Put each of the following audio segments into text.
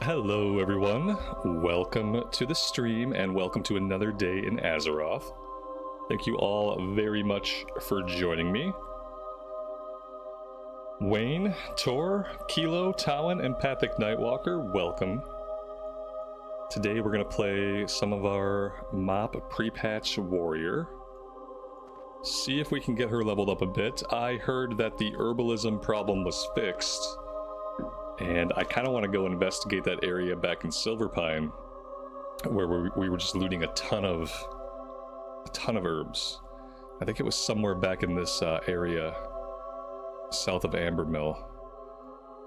Hello everyone, welcome to the stream and welcome to another day in Azeroth. Thank you all very much for joining me. Wayne, Tor, Kilo, Tawin, and Pathic Nightwalker, welcome. Today we're going to play some of our Mop pre-patch warrior. See if we can get her leveled up a bit. I heard that the herbalism problem was fixed, and I kind of want to go investigate that area back in Silverpine, where we were just looting a ton of herbs. I think it was somewhere back in this area south of Ambermill.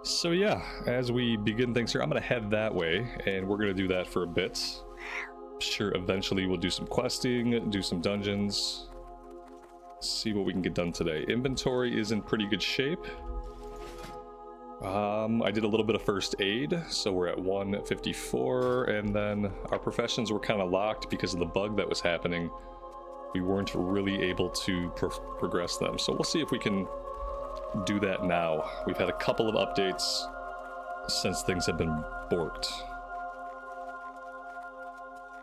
So yeah, as we begin things here, I'm going to head that way, and we're going to do that for a bit. Sure, eventually we'll do some questing, do some dungeons, see what we can get done today. Inventory is in pretty good shape. I did a little bit of first aid, so we're at 154, and then our professions were kind of locked because of the bug that was happening. We weren't really able to progress them, so we'll see if we can do that now. We've had a couple of updates since things have been borked.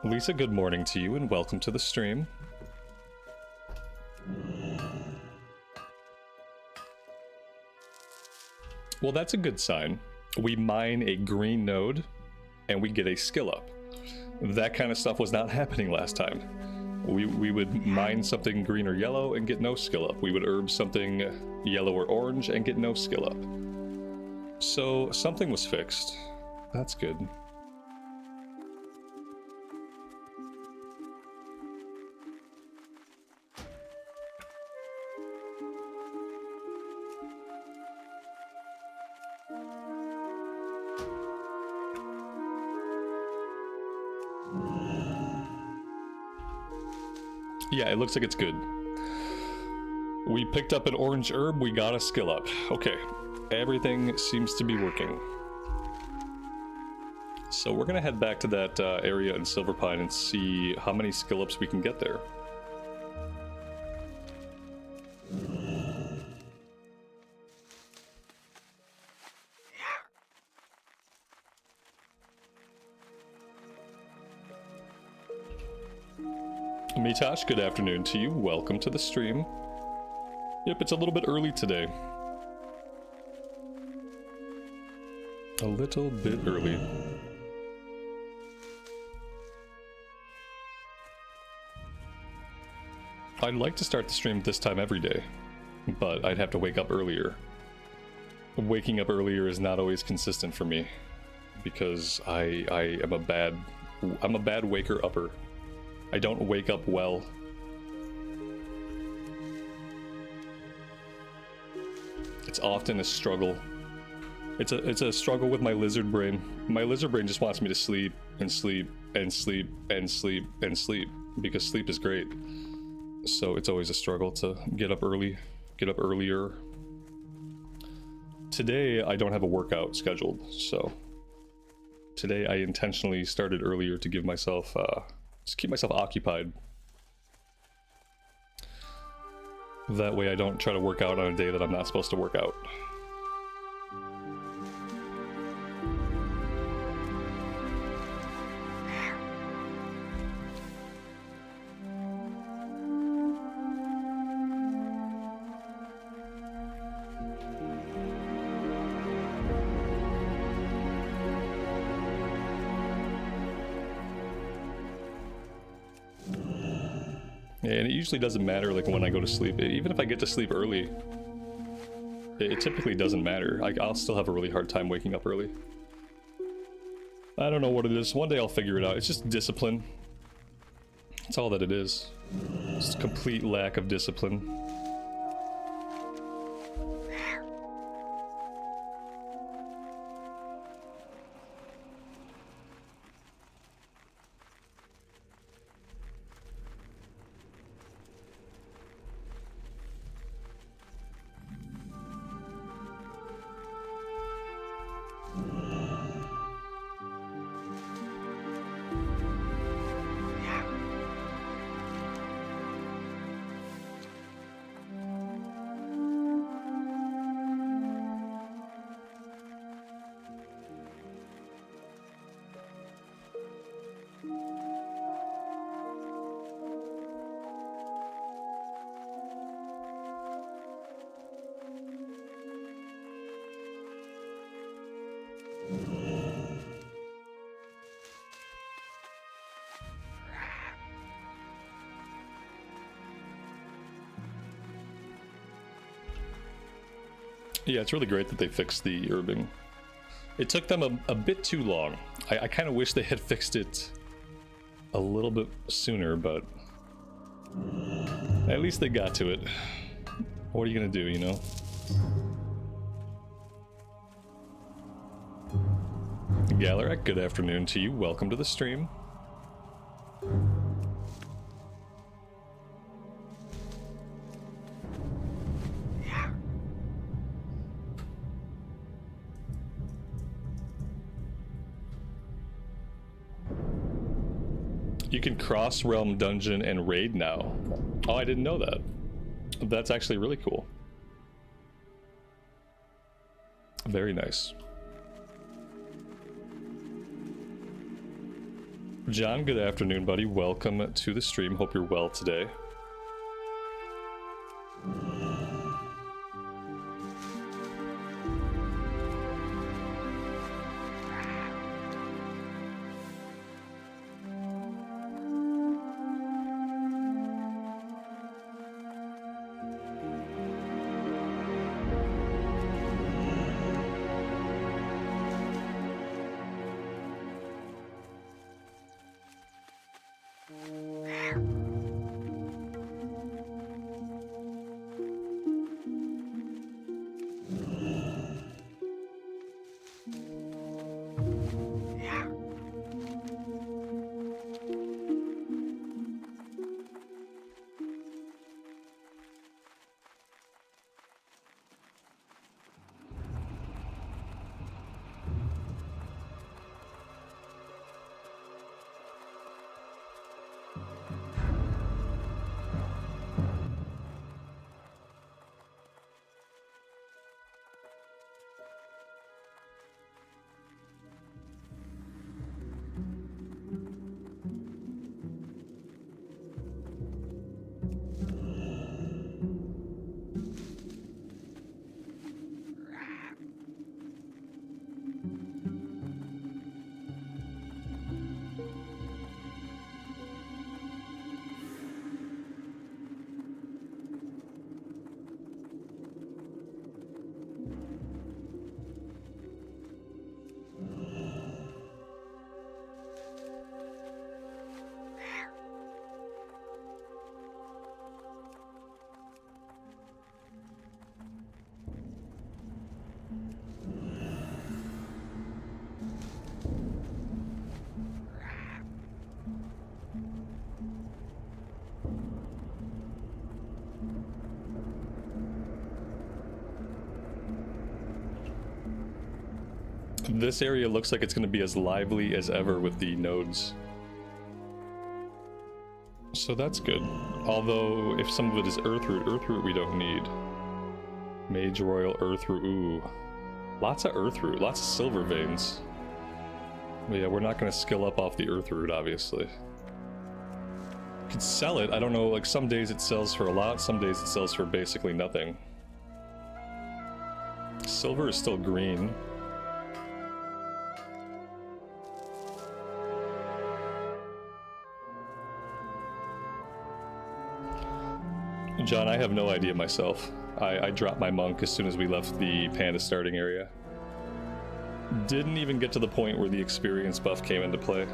Lisa, good morning to you and welcome to the stream. Well, that's a good sign. We mine a green node and we get a skill up. That kind of stuff was not happening last time. We would mine something green or yellow and get no skill up. We would herb something yellow or orange and get no skill up. So something was fixed. That's good. Yeah, it looks like it's good. We picked up an orange herb, we got a skill up. Okay, everything seems to be working. So we're gonna head back to that area in Silverpine and see how many skill ups we can get there. Mitash, good afternoon to you. Welcome to the stream. Yep, it's a little bit early today. A little bit early. I'd like to start the stream this time every day, but I'd have to wake up earlier. Waking up earlier is not always consistent for me, because I am I'm a bad waker-upper. I don't wake up well. It's often a struggle. It's a struggle with my lizard brain. My lizard brain just wants me to sleep and sleep and sleep and sleep and sleep because sleep is great. So it's always a struggle to get up early, get up earlier. Today I don't have a workout scheduled, so today I intentionally started earlier to give myself just keep myself occupied. That way I don't try to work out on a day that I'm not supposed to work out. And it usually doesn't matter like when I go to sleep. Even if I get to sleep early, it typically doesn't matter. I'll still have a really hard time waking up early. I don't know what it is. One day I'll figure it out. It's just discipline. That's all that it is. Just a complete lack of discipline. Yeah, it's really great that they fixed the herbing. It took them a bit too long. I kind of wish they had fixed it a little bit sooner, but at least they got to it. What are you gonna do, you know? Galarek, good afternoon to you. Welcome to the stream. You can cross-realm dungeon and raid now. Oh, I didn't know that. That's actually really cool. Very nice. John, good afternoon, buddy. Welcome to the stream. Hope you're well today. This area looks like it's going to be as lively as ever with the nodes. So that's good. Although, if some of it is Earthroot we don't need. Mage Royal Earthroot, ooh. Lots of Earthroot, lots of silver veins. But yeah, we're not going to skill up off the Earthroot, obviously. Could sell it, I don't know, like some days it sells for a lot, some days it sells for basically nothing. Silver is still green. John, I have no idea myself. I dropped my monk as soon as we left the panda starting area. Didn't even get to the point where the experience buff came into play.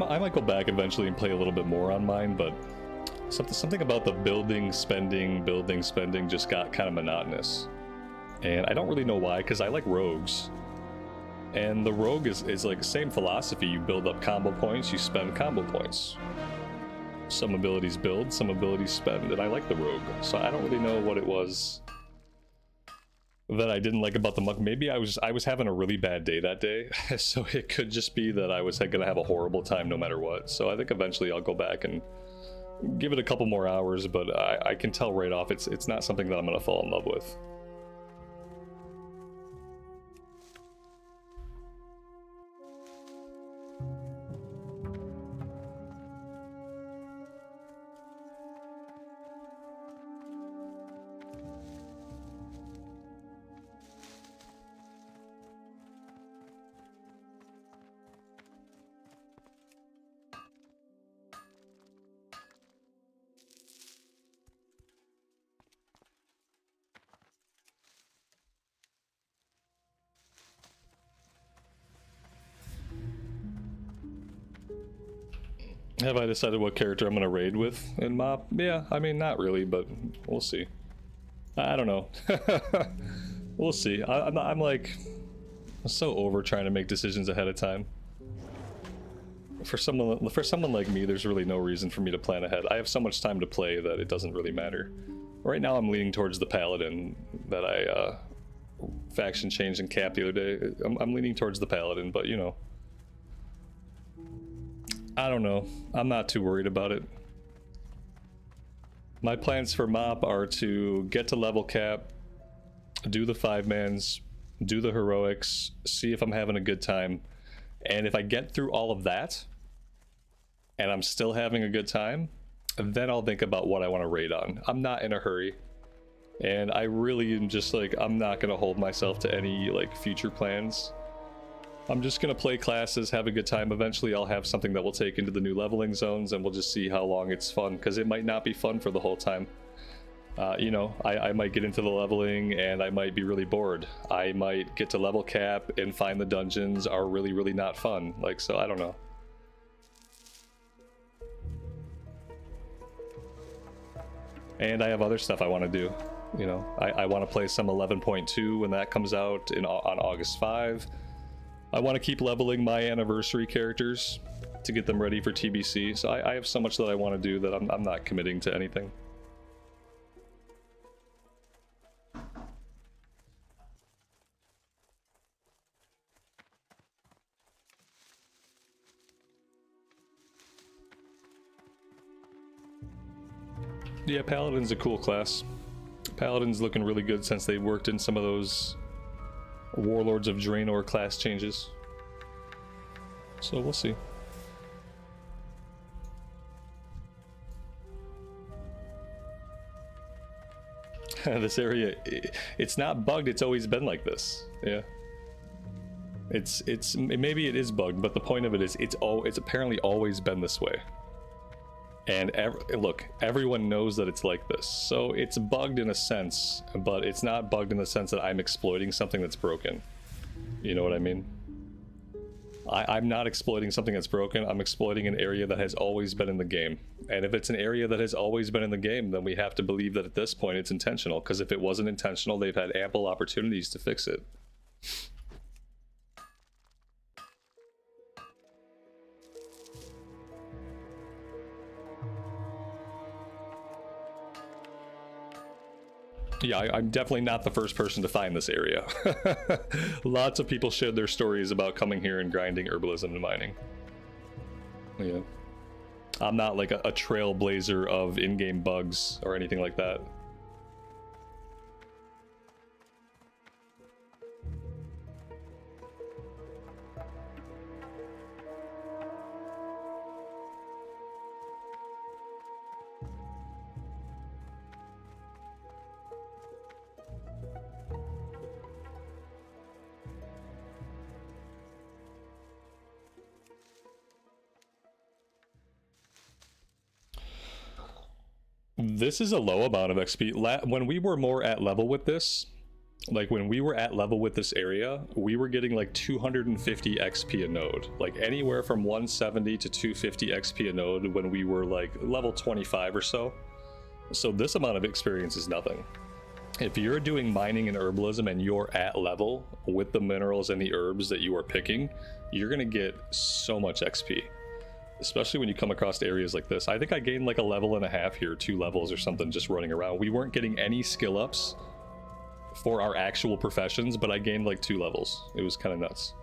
I might go back eventually and play a little bit more on mine, but something about the building, spending just got kind of monotonous. And I don't really know why, because I like rogues. And the rogue is like the same philosophy. You build up combo points, you spend combo points. Some abilities build, some abilities spend, and I like the rogue. So I don't really know what it was that I didn't like about the monk. Maybe I was having a really bad day that day, so it could just be that I was gonna have a horrible time no matter what. So I think eventually I'll go back and give it a couple more hours, but I can tell right off it's not something that I'm gonna fall in love with. Have I decided what character I'm going to raid with in MoP? Yeah, I mean, not really, but we'll see. I don't know. We'll see. I'm like, I'm so over trying to make decisions ahead of time. For someone like me, there's really no reason for me to plan ahead. I have so much time to play that it doesn't really matter. Right now I'm leaning towards the Paladin that I faction changed and capped the other day. I'm leaning towards the Paladin, but you know, I don't know. I'm not too worried about it. My plans for MoP are to get to level cap, do the 5-mans, do the heroics, see if I'm having a good time, and if I get through all of that and I'm still having a good time, then I'll think about what I want to raid on. I'm not in a hurry, and I really am just like, I'm not going to hold myself to any like future plans. I'm just going to play classes, have a good time. Eventually I'll have something that we'll take into the new leveling zones, and we'll just see how long it's fun, because it might not be fun for the whole time. You know, I might get into the leveling and I might be really bored. I might get to level cap and find the dungeons are really, really not fun. Like, so I don't know. And I have other stuff I want to do. You know, I want to play some 11.2 when that comes out on August 5. I want to keep leveling my anniversary characters to get them ready for TBC. So I have so much that I want to do that I'm not committing to anything. Yeah, Paladin's a cool class. Paladin's looking really good since they worked in some of those Warlords of Draenor class changes. So we'll see. This area, it's not bugged, it's always been like this. Yeah. Maybe it is bugged, but the point of it is it's apparently always been this way. And look, everyone knows that it's like this. So it's bugged in a sense, but it's not bugged in the sense that I'm exploiting something that's broken. You know what I mean? I'm not exploiting something that's broken. I'm exploiting an area that has always been in the game. And if it's an area that has always been in the game, then we have to believe that at this point it's intentional. Because if it wasn't intentional, they've had ample opportunities to fix it. Yeah, I'm definitely not the first person to find this area. Lots of people shared their stories about coming here and grinding herbalism and mining. Yeah. I'm not like a trailblazer of in-game bugs or anything like that. This is a low amount of XP. When we were more at level with this, Like when we were at level with this area, we were getting like 250 XP a node, like anywhere from 170 to 250 XP a node when we were like level 25 or so. So this amount of experience is nothing. If you're doing mining and herbalism and you're at level with the minerals and the herbs that you are picking, you're gonna get so much XP, especially when you come across areas like this. I think I gained like a level and a half here, 2 levels or something, just running around. We weren't getting any skill ups for our actual professions, but I gained like 2 levels. It was kind of nuts.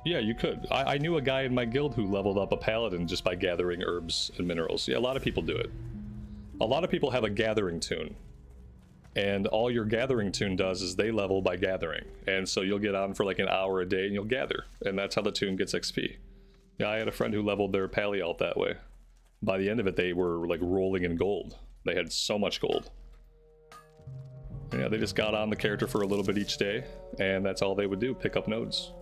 Yeah, you could. I knew a guy in my guild who leveled up a paladin just by gathering herbs and minerals. Yeah, a lot of people do it. A lot of people have a gathering toon, and all your gathering toon does is they level by gathering. And so you'll get on for like an hour a day and you'll gather, and that's how the toon gets XP. Yeah, I had a friend who leveled their pally alt that way. By the end of it, they were like rolling in gold. They had so much gold. Yeah, they just got on the character for a little bit each day, and that's all they would do, pick up nodes.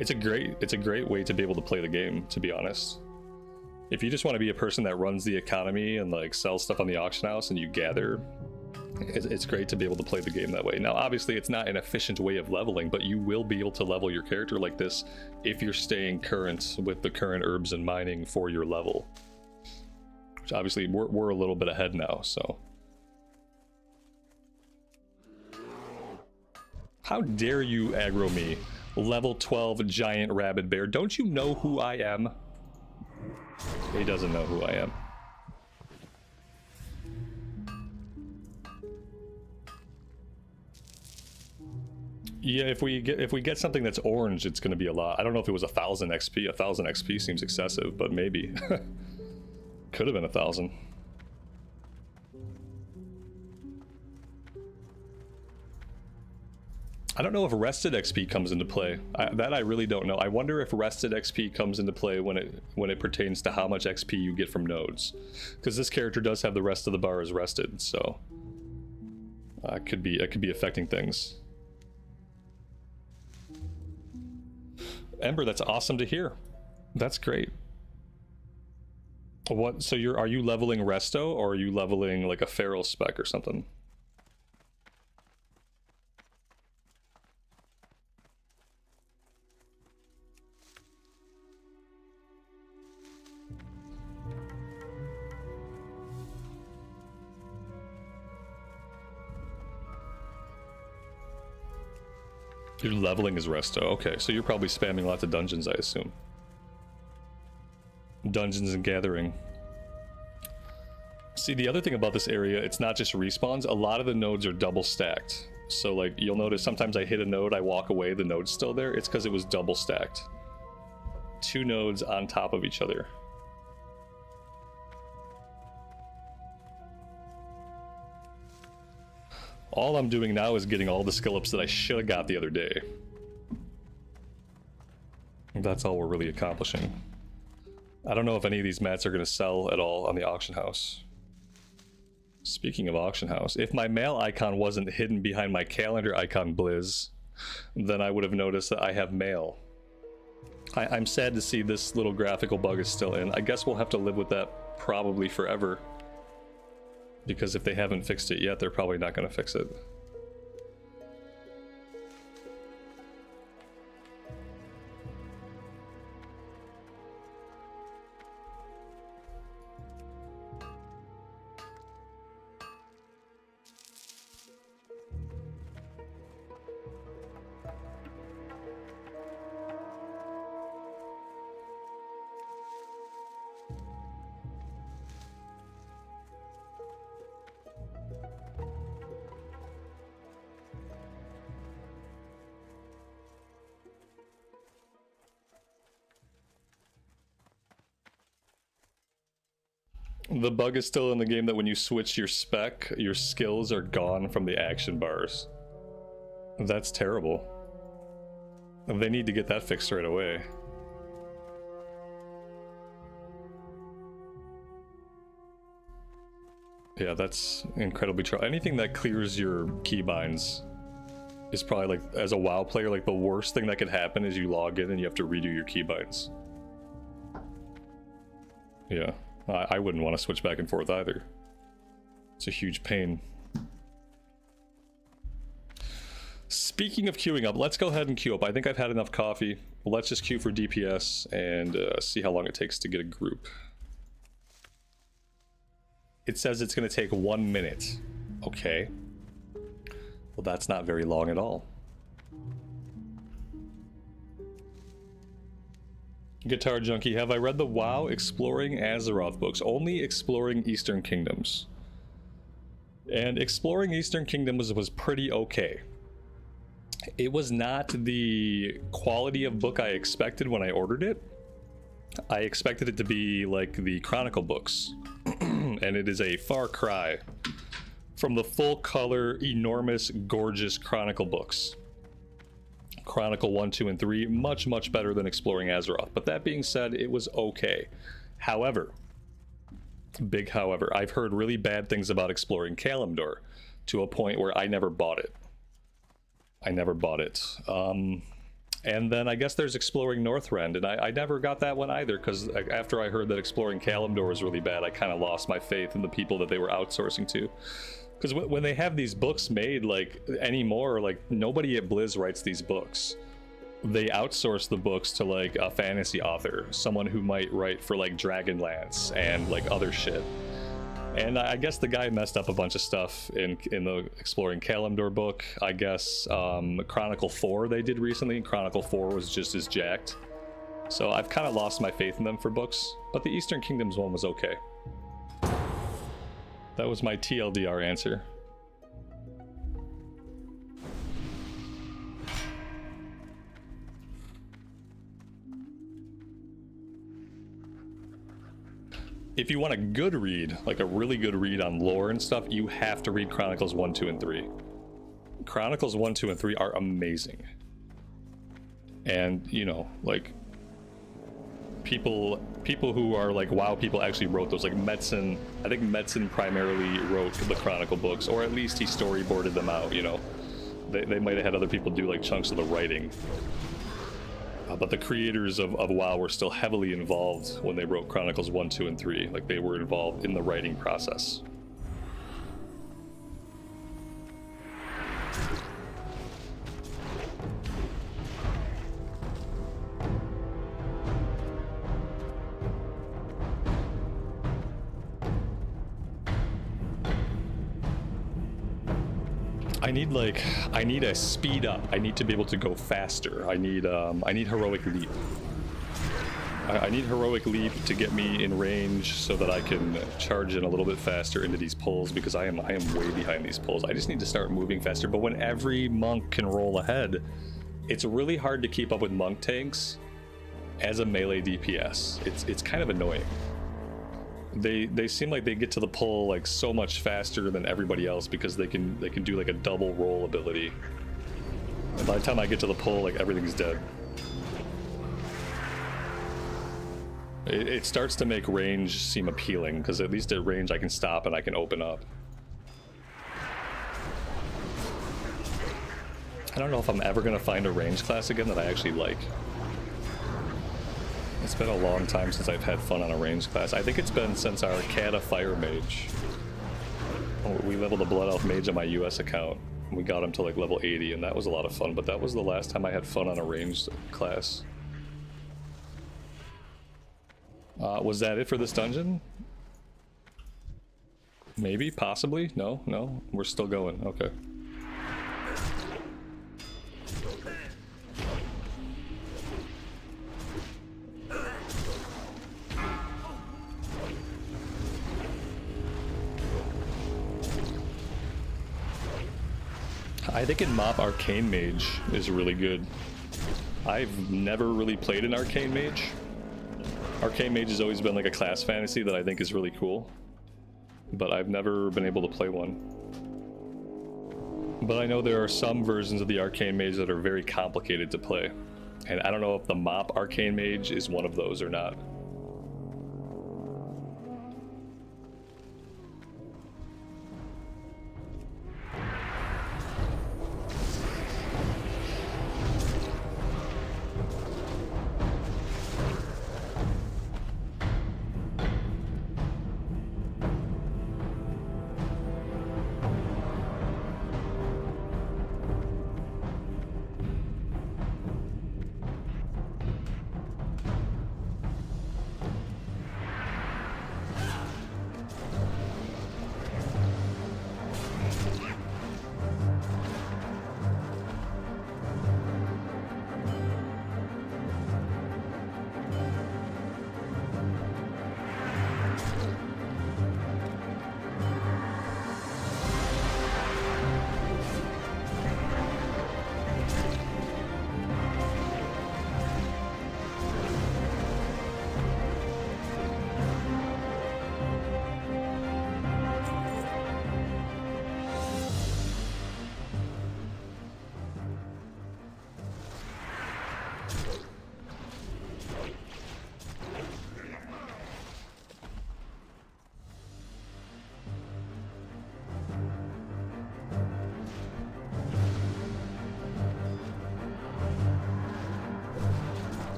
It's a great way to be able to play the game, to be honest. If you just want to be a person that runs the economy and like sells stuff on the auction house and you gather, it's great to be able to play the game that way. Now, obviously, it's not an efficient way of leveling, but you will be able to level your character like this if you're staying current with the current herbs and mining for your level. Which obviously, we're a little bit ahead now, so. How dare you aggro me? Level 12 giant rabid bear. Don't you know who I am? He doesn't know who I am. Yeah, if we get something that's orange, it's going to be a lot. I don't know if it was 1,000 XP. 1,000 XP seems excessive, but maybe. Could have been 1,000. I don't know if rested XP comes into play. That I really don't know. I wonder if rested XP comes into play when it pertains to how much XP you get from nodes, because this character does have the rest of the bar as rested, so it could be affecting things. Ember, that's awesome to hear. That's great. What? So are you leveling resto, or are you leveling like a feral spec or something? You're leveling as resto. Okay, so you're probably spamming lots of dungeons, I assume. Dungeons and gathering. See, the other thing about this area, it's not just respawns. A lot of the nodes are double stacked. So like, you'll notice sometimes I hit a node, I walk away, the node's still there. It's because it was double stacked. 2 nodes on top of each other. All I'm doing now is getting all the skill ups that I should have got the other day. That's all we're really accomplishing. I don't know if any of these mats are going to sell at all on the auction house. Speaking of auction house, if my mail icon wasn't hidden behind my calendar icon, Blizz, then I would have noticed that I have mail. I'm sad to see this little graphical bug is still in. I guess we'll have to live with that probably forever. Because if they haven't fixed it yet, they're probably not going to fix it. The bug is still in the game that when you switch your spec, your skills are gone from the action bars. That's terrible. They need to get that fixed right away. Yeah, that's incredibly true. Anything that clears your keybinds is probably, like, as a WoW player, like the worst thing that could happen is you log in and you have to redo your keybinds. Yeah. I wouldn't want to switch back and forth either. It's a huge pain. Speaking of queuing up, let's go ahead and queue up. I think I've had enough coffee. Let's just queue for DPS and see how long it takes to get a group. It says it's going to take 1 minute. Okay. Well, that's not very long at all. Guitar Junkie, have I read the WoW Exploring Azeroth books? Only Exploring Eastern Kingdoms. And Exploring Eastern Kingdoms was pretty okay. It was not the quality of book I expected when I ordered it. I expected it to be like the Chronicle books. And it is a far cry from the full color, enormous, gorgeous Chronicle books. Chronicle 1, 2, and 3, much, much better than Exploring Azeroth. But that being said, it was okay. However, big however, I've heard really bad things about Exploring Kalimdor to a point where I never bought it. And then I guess there's Exploring Northrend, and I never got that one either, because after I heard that Exploring Kalimdor was really bad, I kind of lost my faith in the people that they were outsourcing to. Because when they have these books made, like, anymore, like, nobody at Blizz writes these books. They outsource the books to, like, a fantasy author, someone who might write for, like, Dragonlance and, like, other shit. And I guess the guy messed up a bunch of stuff in the Exploring Kalimdor book. I guess Chronicle 4 they did recently. Chronicle 4 was just as jacked. So I've kind of lost my faith in them for books. But the Eastern Kingdoms one was okay. That was my TLDR answer. If you want a good read, like a really good read on lore and stuff, you have to read Chronicles 1, 2, and 3. Chronicles 1, 2, and 3 are amazing. And, you know, like, people who are like WoW people actually wrote those. Like Metzen, I think Metzen primarily wrote the Chronicle books, or at least he storyboarded them out, you know. They might have had other people do like chunks of the writing. But the creators of WoW were still heavily involved when they wrote Chronicles 1, 2, and 3. Like, they were involved in the writing process. I need a speed up. I need to be able to go faster. I need heroic leap. I need heroic leap to get me in range so that I can charge in a little bit faster into these pulls, because I am way behind these pulls. I just need to start moving faster. But when every monk can roll ahead, it's really hard to keep up with monk tanks as a melee DPS. It's kind of annoying. They seem like they get to the pull like so much faster than everybody else, because they can do like a double roll ability. And by the time I get to the pull, like, everything's dead. It starts to make range seem appealing, because at least at range I can stop and I can open up. I don't know if I'm ever gonna find a range class again that I actually like. It's been a long time since I've had fun on a range class. I think it's been since our Kata Fire Mage. We leveled a Blood Elf Mage on my US account. We got him to like level 80, and that was a lot of fun, but that was the last time I had fun on a ranged class. Was that it for this dungeon? Maybe, possibly? No, we're still going, okay. I think in MoP Arcane Mage is really good. I've never really played an Arcane Mage. Arcane Mage has always been like a class fantasy that I think is really cool, but I've never been able to play one. But I know there are some versions of the Arcane Mage that are very complicated to play, and I don't know if the MoP Arcane Mage is one of those or not.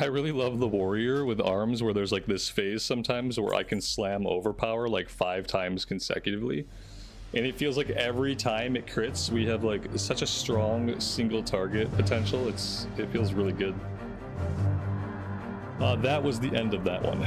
I really love the warrior with arms where there's like this phase sometimes where I can slam overpower like 5 times consecutively. And it feels like every time it crits, we have like such a strong single target potential. It feels really good. That was the end of that one.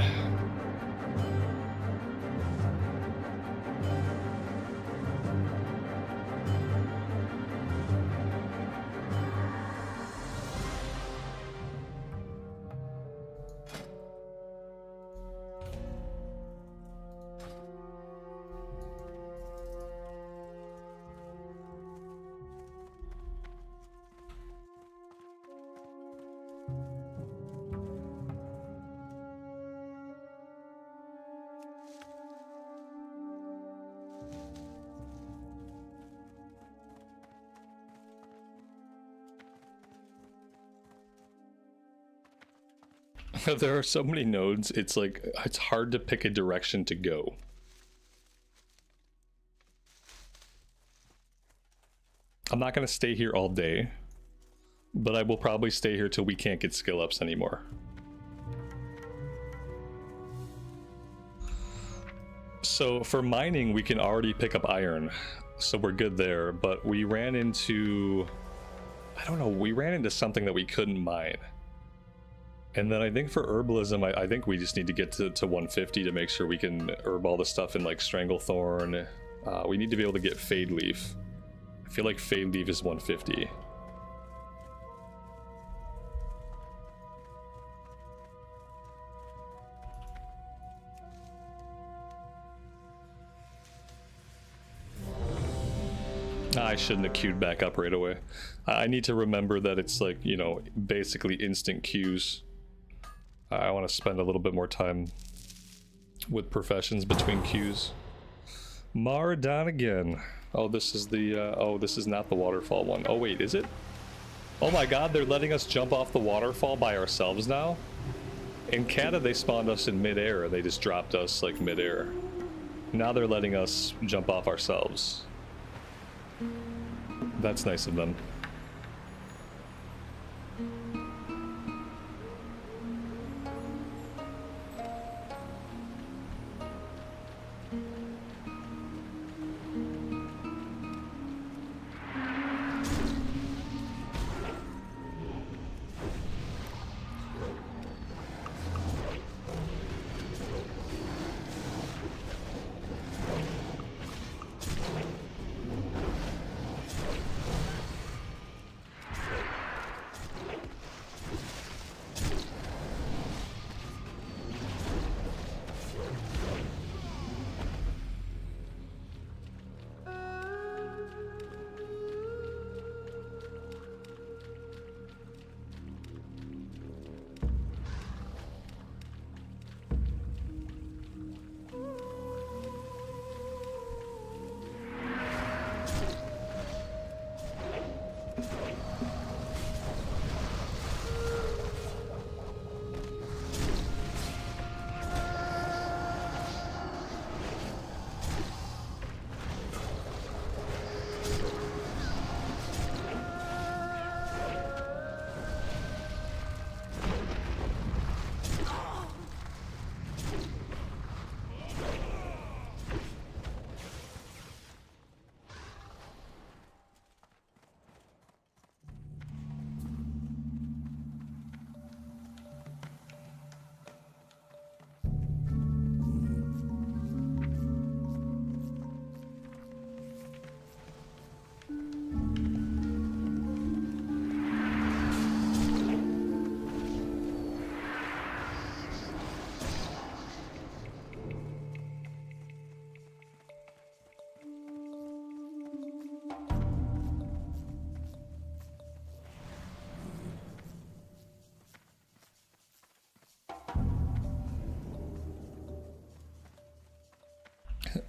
There are so many nodes, it's like, it's hard to pick a direction to go. I'm not going to stay here all day, but I will probably stay here till we can't get skill ups anymore. So for mining, we can already pick up iron, so we're good there, but we ran into, I don't know, we ran into something that we couldn't mine. And then I think for herbalism, I think we just need to get to 150 to make sure we can herb all the stuff in like Stranglethorn. We need to be able to get Fade Leaf. I feel like Fade Leaf is 150. I shouldn't have queued back up right away. I need to remember that it's like, you know, basically instant queues. I want to spend a little bit more time with professions between queues. Maradon again. Oh, this is the, oh, this is not the waterfall one. Oh, wait, is it? Oh my god, they're letting us jump off the waterfall by ourselves now? In Kata, they spawned us in midair. They just dropped us, like, midair. Now they're letting us jump off ourselves. That's nice of them.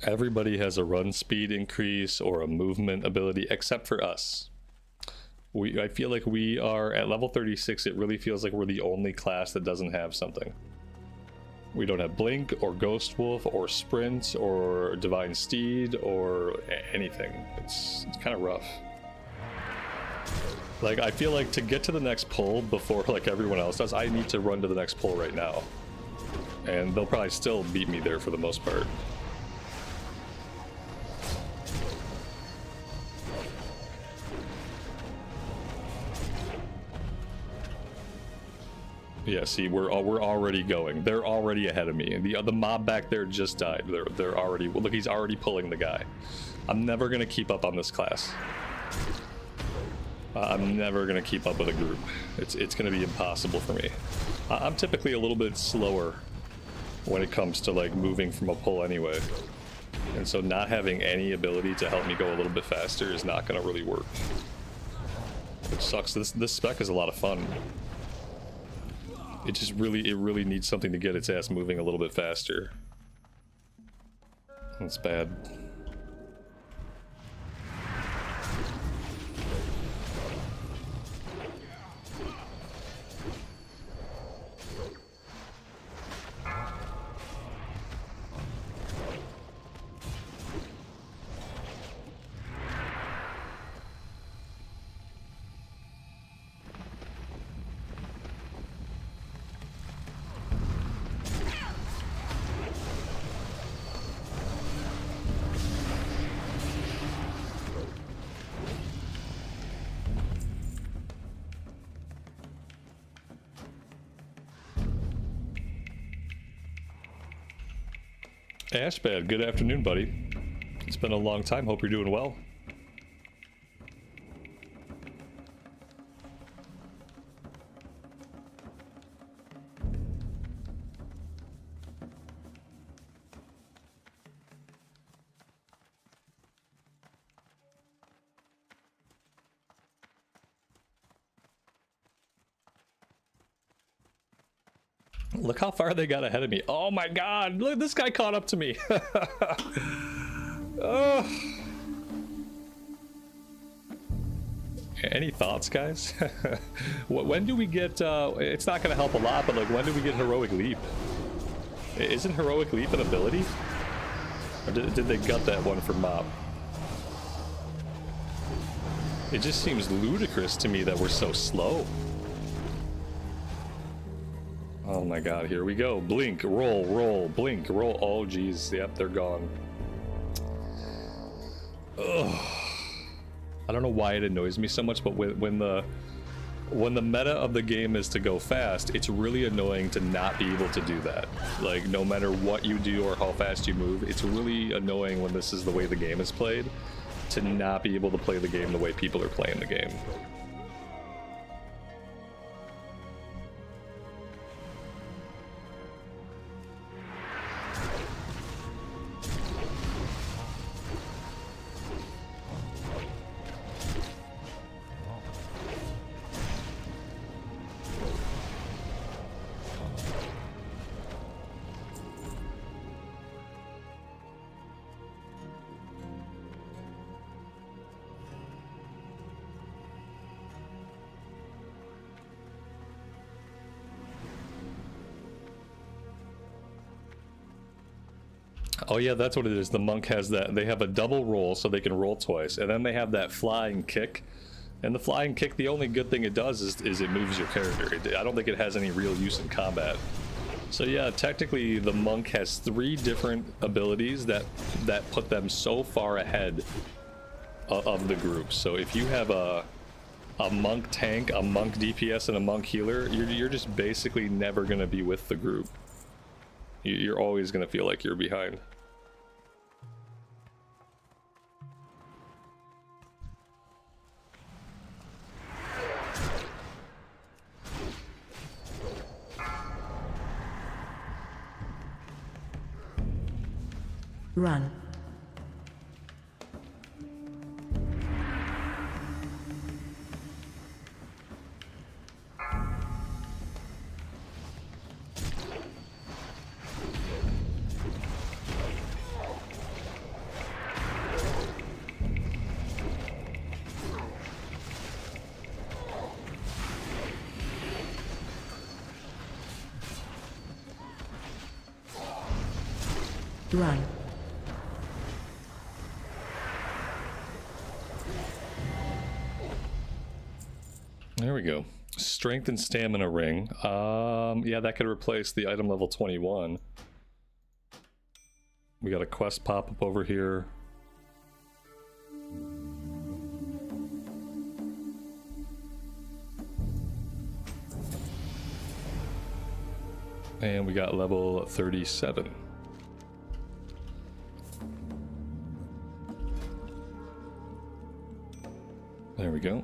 Everybody has a run speed increase or a movement ability except for us. I feel like we are at level 36. It really feels like we're the only class that doesn't have something. We don't have Blink or Ghost Wolf or Sprint or Divine Steed or anything. It's kind of rough. Like, I feel like to get to the next pull before, like, everyone else does, I need to run to the next pull right now. And they'll probably still beat me there for the most part. Yeah, see, we're already going. They're already ahead of me. And the mob back there just died. They're already, look, he's already pulling the guy. I'm never gonna keep up on this class. I'm never gonna keep up with a group. It's gonna be impossible for me. I'm typically a little bit slower when it comes to like moving from a pull anyway. And so not having any ability to help me go a little bit faster is not gonna really work. Which sucks. This spec is a lot of fun. It just really needs something to get its ass moving a little bit faster. That's bad. Ashbad, good afternoon, buddy. It's been a long time. Hope you're doing well. Look how far they got ahead of me. Oh my god, look, this guy caught up to me. Any thoughts, guys? When do we get, it's not gonna help a lot, but like, when do we get Heroic Leap? Isn't Heroic Leap an ability? Or did they gut that one for Mop? It just seems ludicrous to me that we're so slow. Oh my god, here we go. Blink, roll, roll, blink, roll. Oh geez, yep, they're gone. Ugh. I don't know why it annoys me so much, but when the meta of the game is to go fast, it's really annoying to not be able to do that. Like, no matter what you do or how fast you move, it's really annoying when this is the way the game is played, to not be able to play the game the way people are playing the game. Oh yeah, that's what it is. The monk has that. They have a double roll, so they can roll twice, and then they have that flying kick. And the flying kick, the only good thing it does is it moves your character. I don't think it has any real use in combat. So yeah, technically the monk has 3 different abilities that put them so far ahead of the group. So if you have a monk tank, a monk DPS, and a monk healer, you're just basically never gonna be with the group. You're always gonna feel like you're behind. Run. Run. There we go. Strength and stamina ring. Yeah, that could replace the item level 21. We got a quest pop up over here. And we got level 37. There we go.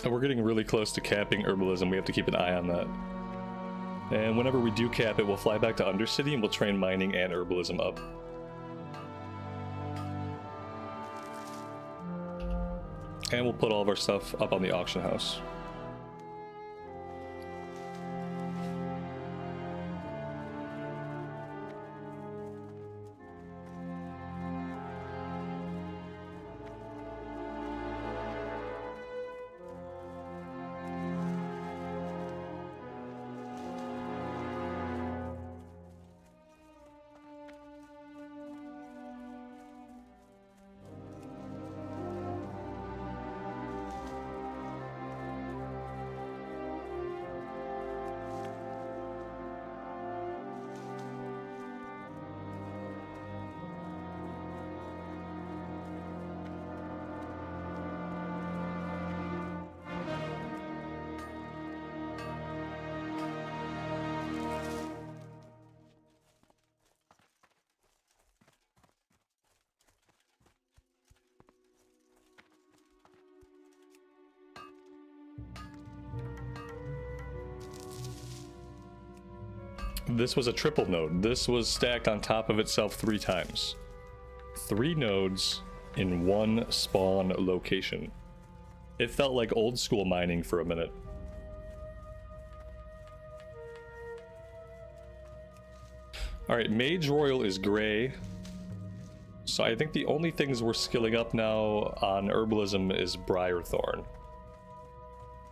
We're getting really close to capping herbalism. We have to keep an eye on that. And whenever we do cap it, we'll fly back to Undercity and we'll train mining and herbalism up. And we'll put all of our stuff up on the auction house. This was a triple node. This was stacked on top of itself 3 times. 3 nodes in one spawn location. It felt like old school mining for a minute. Alright, Mage Royal is gray. So I think the only things we're skilling up now on herbalism is Briarthorn.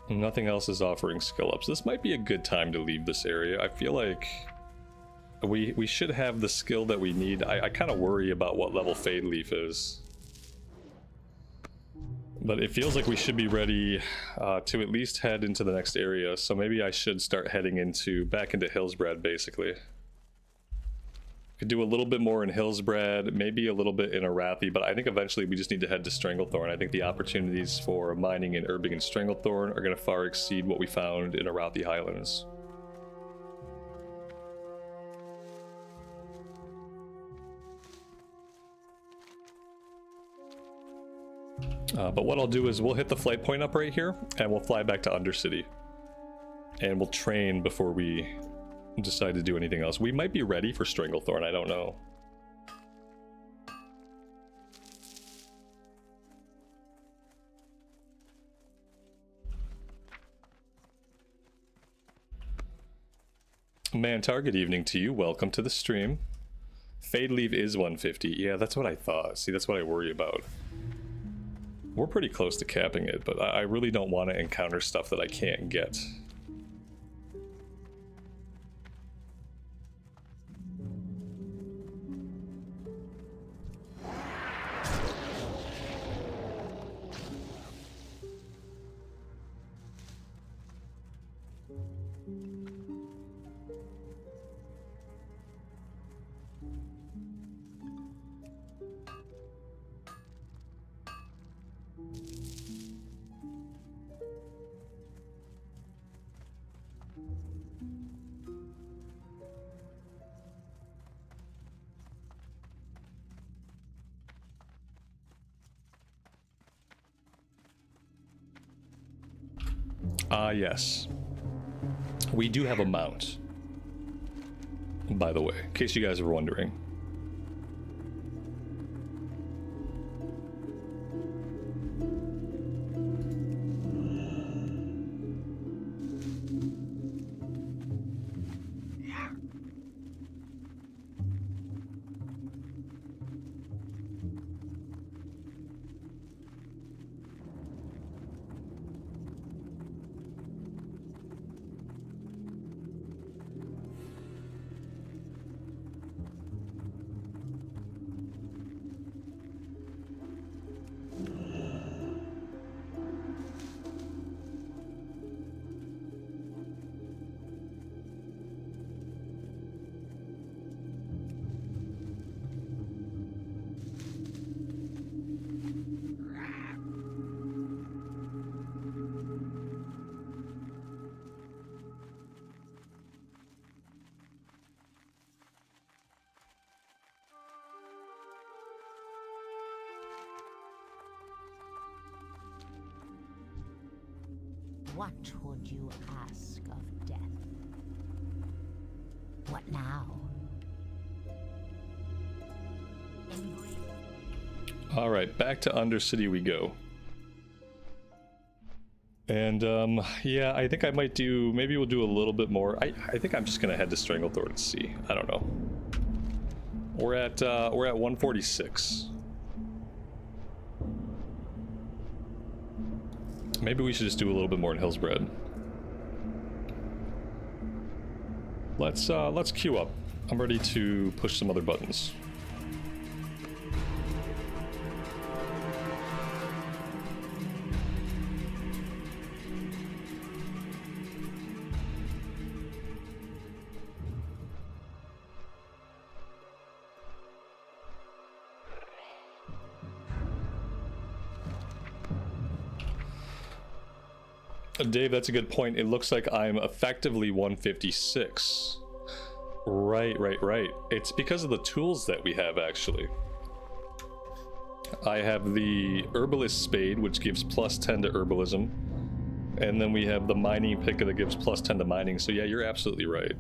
Nothing else is offering skill ups. This might be a good time to leave this area. I feel like we should have the skill that we need. I kind of worry about what level Fade Leaf is. But it feels like we should be ready to at least head into the next area. So maybe I should start heading back into Hillsbrad, basically. Could do a little bit more in Hillsbrad, maybe a little bit in Arathi, but I think eventually we just need to head to Stranglethorn. I think the opportunities for mining and herbing in Stranglethorn are going to far exceed what we found in Arathi Highlands. But what I'll do is we'll hit the flight point up right here, and we'll fly back to Undercity. And we'll train before we decide to do anything else. We might be ready for Stranglethorn, I don't know. Mantar, good evening to you. Welcome to the stream. Fade leave is 150. Yeah, that's what I thought. See, that's what I worry about. We're pretty close to capping it, but I really don't want to encounter stuff that I can't get. Yes. We do have a mount, by the way, in case you guys are wondering. What would you ask of death? What now? Alright, back to Undercity we go. And, yeah, I think I might do... Maybe we'll do a little bit more. I think I'm just gonna head to Stranglethorn and see. I don't know. We're at 146. Maybe we should just do a little bit more in Hillsbred. Let's queue up. I'm ready to push some other buttons. Dave, that's a good point. It looks like I'm effectively 156. Right. It's because of the tools that we have, actually. I have the Herbalist Spade, which gives plus 10 to Herbalism. And then we have the Mining Pick that gives plus 10 to Mining. So yeah, you're absolutely right.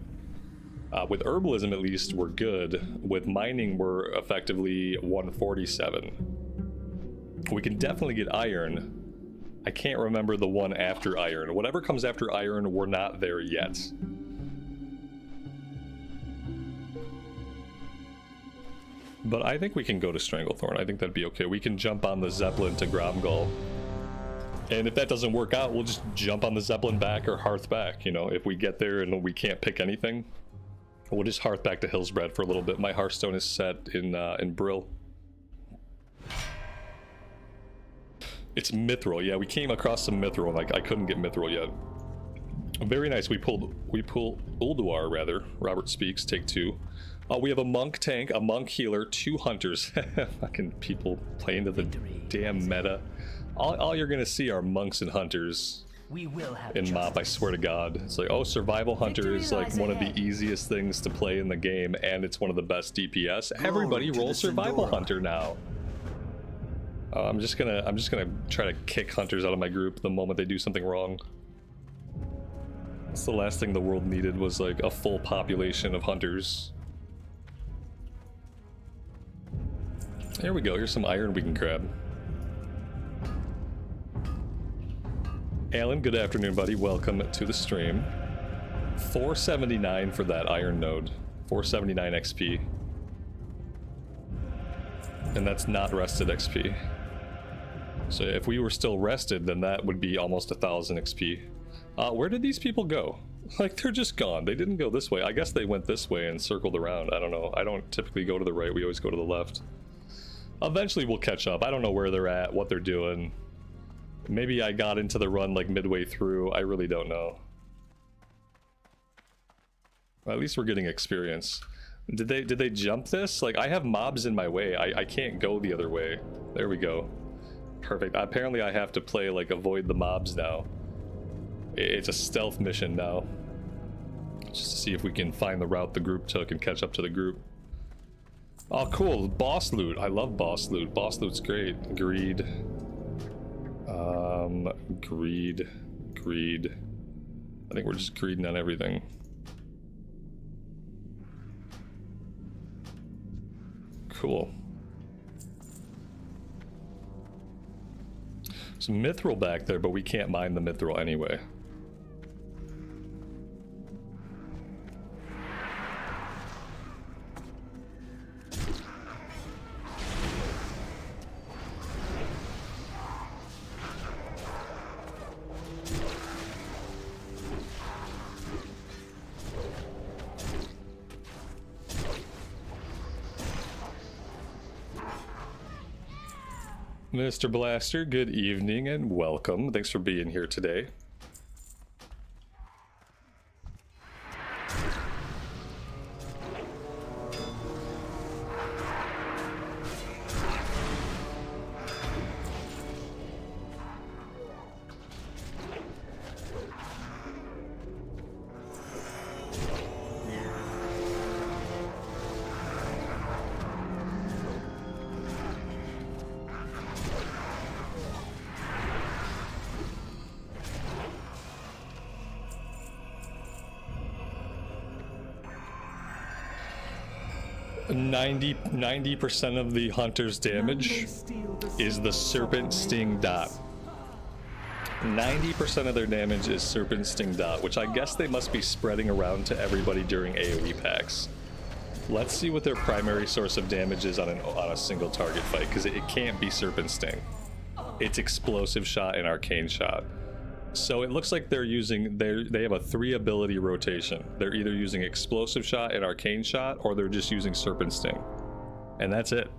With Herbalism, at least, we're good. With Mining, we're effectively 147. We can definitely get Iron. I can't remember the one after Iron. Whatever comes after Iron, we're not there yet. But I think we can go to Stranglethorn. I think that'd be okay. We can jump on the Zeppelin to Gromgall. And if that doesn't work out, we'll just jump on the Zeppelin back or Hearth back. You know, if we get there and we can't pick anything, we'll just Hearth back to Hillsbred for a little bit. My Hearthstone is set in Brill. It's Mithril. Yeah, we came across some Mithril, and I couldn't get Mithril yet. Very nice. We pull Ulduar, rather. Robert speaks. Take 2. We have a monk tank, a monk healer, 2 hunters. Fucking people playing to the damn meta. All you're gonna see are monks and hunters in MoP. I swear to God. It's like, oh, survival hunter is like one of the easiest things to play in the game, and it's one of the best DPS. Everybody roll survival hunter now. I'm just gonna try to kick hunters out of my group the moment they do something wrong. That's the last thing the world needed, was like a full population of hunters. Here we go. Here's some iron we can grab. Alan, good afternoon, buddy. Welcome to the stream. 479 for that iron node. 479 XP. And that's not rested XP. So if we were still rested, then that would be almost 1,000 XP. Where did these people go? Like, they're just gone. They didn't go this way. I guess they went this way and circled around. I don't know. I don't typically go to the right. We always go to the left. Eventually we'll catch up. I don't know where they're at, what they're doing. Maybe I got into the run like midway through. I really don't know. Well, at least we're getting experience. Did they jump this? Like, I have mobs in my way. I can't go the other way. There we go. Perfect. Apparently I have to play like avoid the mobs now. It's a stealth mission now. Just to see if we can find the route the group took and catch up to the group. Oh, cool. Boss loot. I love boss loot. Boss loot's great. Greed. Greed. I think we're just greeding on everything. Cool. Some mithril back there, but we can't mine the mithril anyway. Mr. Blaster, good evening and welcome. Thanks for being here today. Ninety percent of the hunter's damage is the serpent sting dot. 90% of their damage is serpent sting dot, which I guess they must be spreading around to everybody during AoE packs. Let's see what their primary source of damage is on a single target fight, because it can't be serpent sting. It's explosive shot and arcane shot. So it looks like they're using they have a 3 ability rotation. They're either using explosive shot and arcane shot, or they're just using serpent sting. And that's it.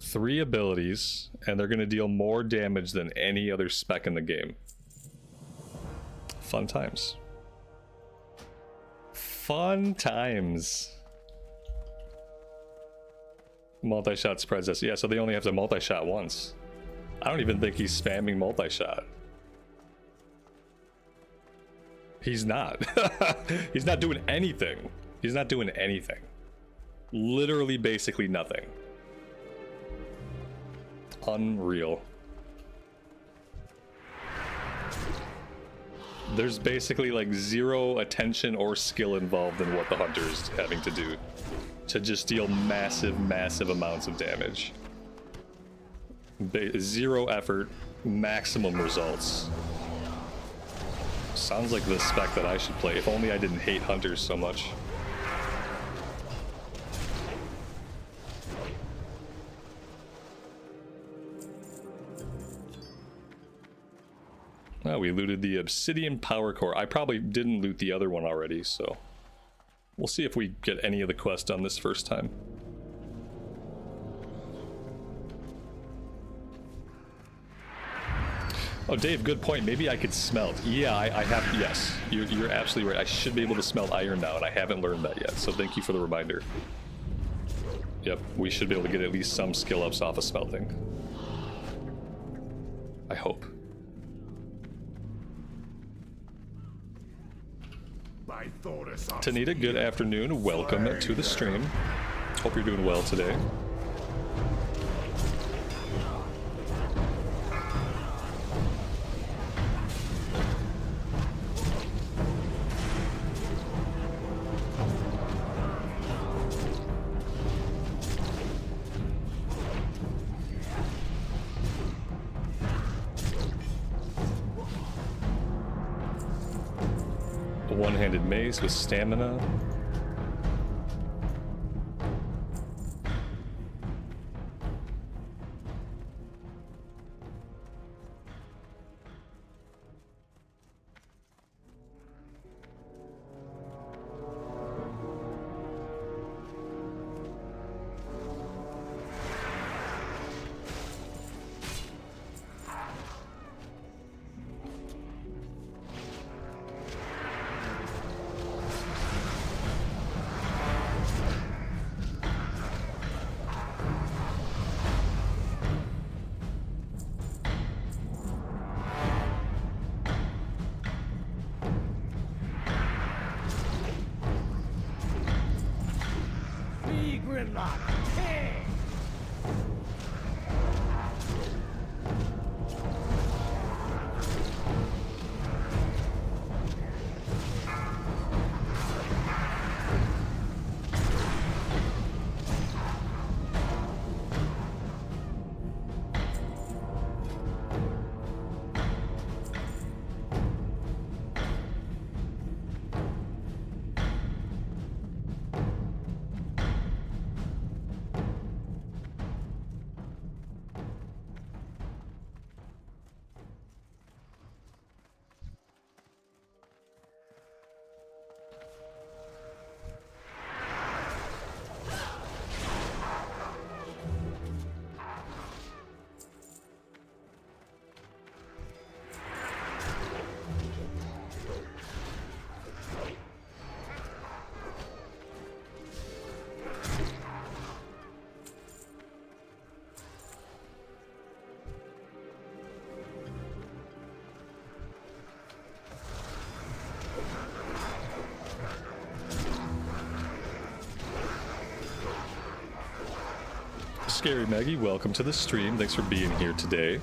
3 abilities, and they're going to deal more damage than any other spec in the game. Fun times. Fun times. Multi-shot spreads us. Yeah, so they only have to multi-shot once. I don't even think he's spamming multi-shot. He's not. He's not doing anything. He's not doing anything. Literally, basically nothing. Unreal. There's basically like 0 attention or skill involved in what the hunter is having to do to just deal massive, massive amounts of damage. 0 effort, maximum results. Sounds like the spec that I should play. If only I didn't hate hunters so much. Oh, we looted the obsidian power core. I probably didn't loot the other one already, so we'll see if we get any of the quests done this first time. Oh, Dave, good point. Maybe I could smelt. Yeah, I have. Yes, you're absolutely right. I should be able to smelt iron now, and I haven't learned that yet. So thank you for the reminder. Yep, we should be able to get at least some skill ups off of smelting. I hope. Tanita, good afternoon. Welcome to the stream. Hope you're doing well today. A one-handed mace with stamina. Scary Maggie, welcome to the stream. Thanks for being here today.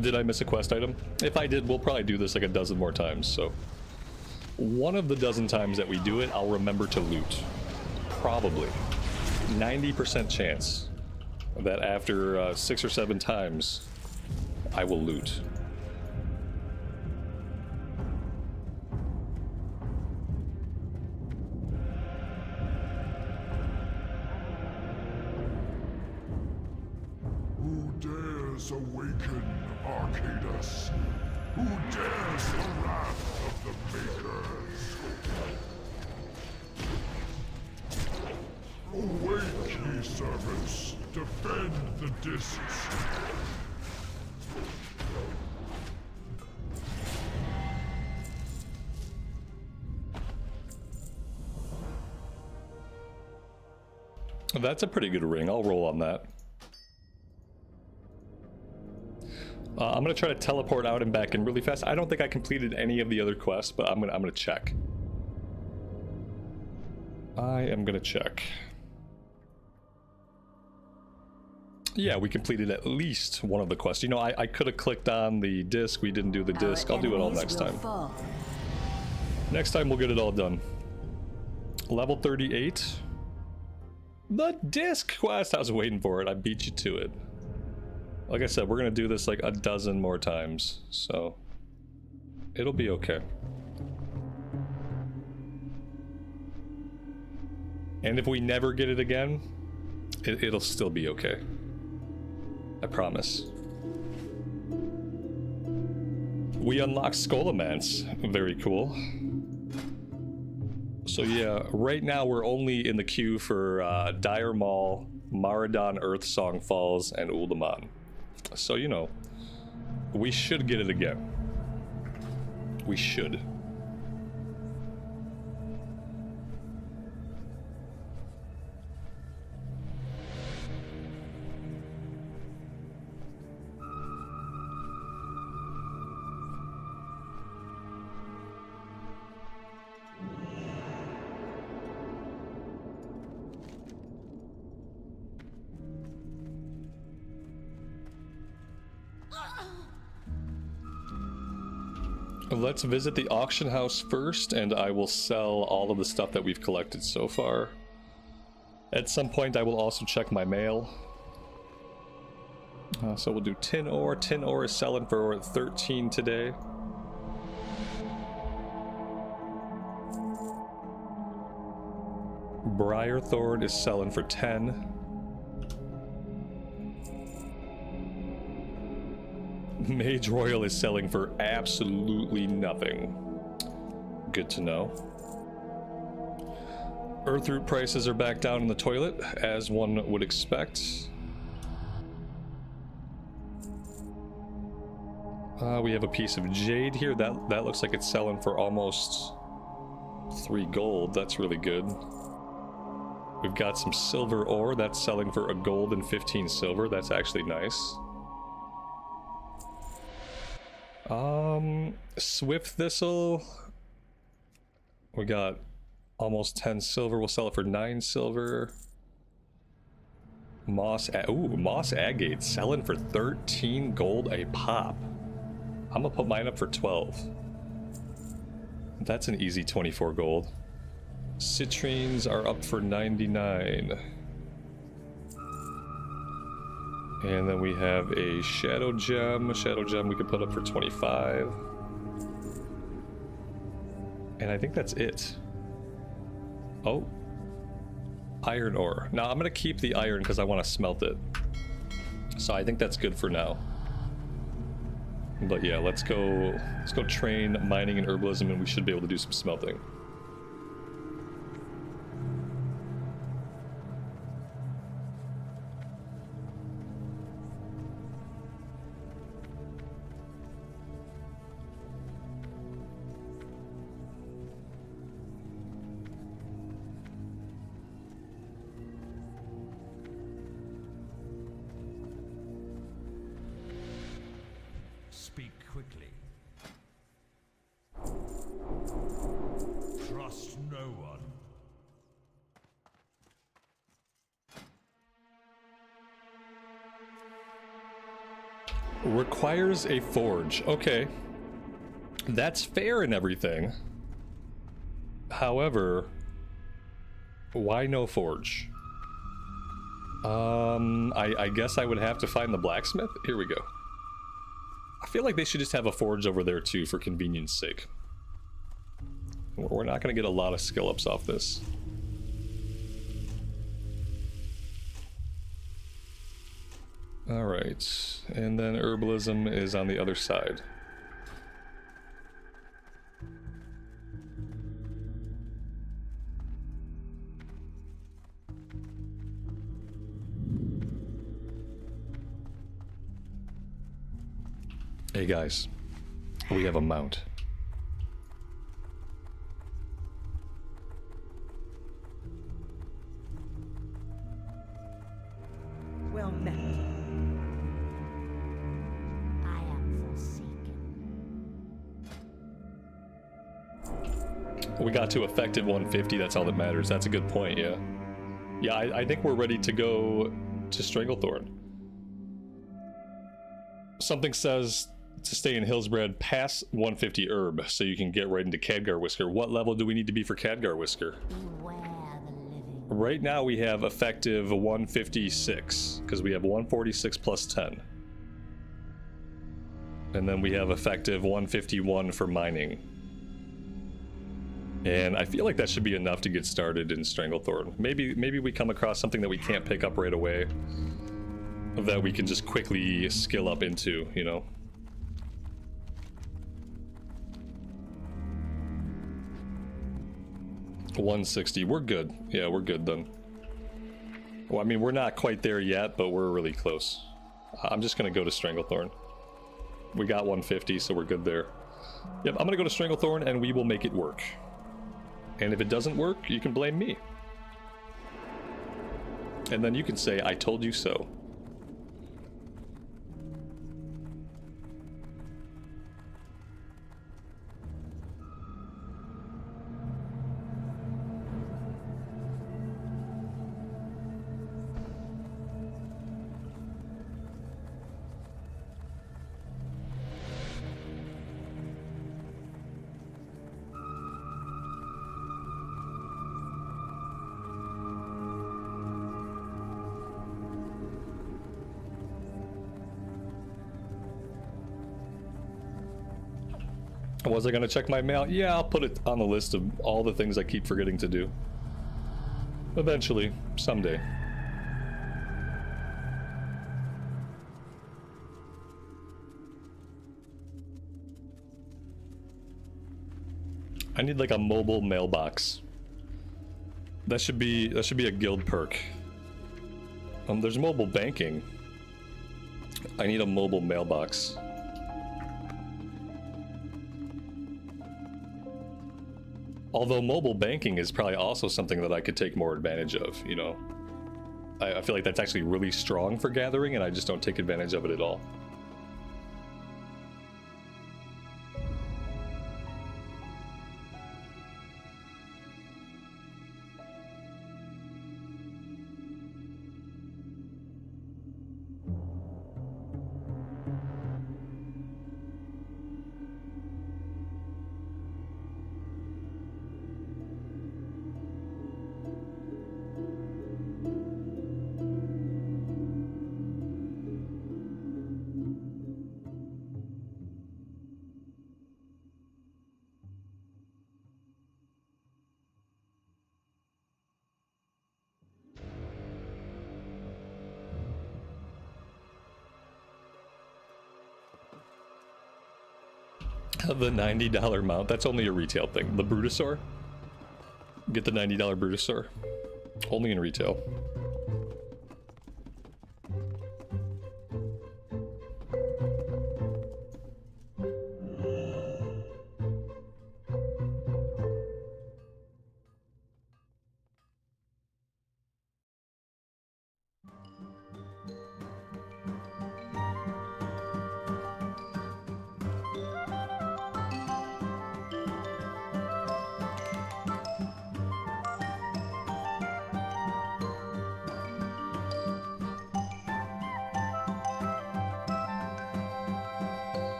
Did I miss a quest item? If I did, we'll probably do this like a dozen more times, so... One of the dozen times that we do it, I'll remember to loot. Probably. 90% chance that after 6 or 7 times, I will loot. Who dares awaken Arcadus? Who dares the wrath of the Makers? Awake, ye servants! Defend the discs! That's a pretty good ring. I'll roll on that. I'm gonna try to teleport out and back in really fast. I don't think I completed any of the other quests, but I'm gonna check. I am gonna check. Yeah, we completed at least one of the quests. You know, I could have clicked on the disc. We didn't do the disc. I'll do it all next time. Next time we'll get it all done. Level 38. The disc quest. I was waiting for it. I beat you to it. Like I said, we're gonna do this like a dozen more times, so it'll be okay. And if we never get it again, it'll still be okay. I promise. We unlocked Skullomance. Very cool. So yeah, right now we're only in the queue for Dire Maul, Maradon, Earthsong Falls, and Uldaman. So, you know, we should get it again. We should. Let's visit the auction house first, and I will sell all of the stuff that we've collected so far. At some point, I will also check my mail. So we'll do tin ore. Tin ore is selling for 13 today. Briarthorn is selling for 10. Mage Royal is selling for absolutely nothing. Good to know. Earthroot prices are back down in the toilet, as one would expect. We have a piece of jade here. That looks like it's selling for almost 3 gold. That's really good. We've got some silver ore. That's selling for 1 gold and 15 silver. That's actually nice. Swift Thistle. We got almost 10 silver. We'll sell it for 9 silver. Moss Agate selling for 13 gold a pop. I'm gonna put mine up for 12. That's an easy 24 gold. Citrines are up for 99. And then we have a Shadow Gem. Shadow Gem we could put up for 25. And I think that's it. Oh. Iron ore. Now I'm going to keep the iron because I want to smelt it. So I think that's good for now. But yeah, let's go train mining and herbalism, and we should be able to do some smelting. Speak quickly. Trust no one. Requires a forge. Okay. That's fair and everything. However, why no forge? I guess I would have to find the blacksmith. Here we go. I feel like they should just have a forge over there too, for convenience sake. We're not going to get a lot of skill ups off this. Alright, and then herbalism is on the other side. Hey guys, we have a mount. Well met. I am forsaken. We got to effective 150, that's all that matters. That's a good point, yeah. Yeah, I think we're ready to go to Stranglethorn. Something says to stay in Hillsbred past 150 herb, so you can get right into Khadgar Whisker. What level do we need to be for Khadgar Whisker? Beware the living. Right now we have effective 156, because we have 146 plus 10. And then we have effective 151 for mining. And I feel like that should be enough to get started in Stranglethorn. Maybe we come across something that we can't pick up right away, that we can just quickly skill up into, you know? $160, we're good. Yeah, we're good then. Well, I mean, we're not quite there yet, but we're really close. I'm just gonna go to Stranglethorn. We got 150, so we're good there. Yep, I'm gonna go to Stranglethorn and we will make it work. And if it doesn't work, you can blame me. And then you can say, I told you so. Was I gonna check my mail? Yeah, I'll put it on the list of all the things I keep forgetting to do. Eventually, someday. I need like a mobile mailbox. That should be a guild perk. There's mobile banking. I need a mobile mailbox. Although mobile banking is probably also something that I could take more advantage of, you know. I feel like that's actually really strong for gathering, and I just don't take advantage of it at all. The $90 mount, that's only a retail thing. The Brutosaur? Get the $90 Brutosaur. Only in retail.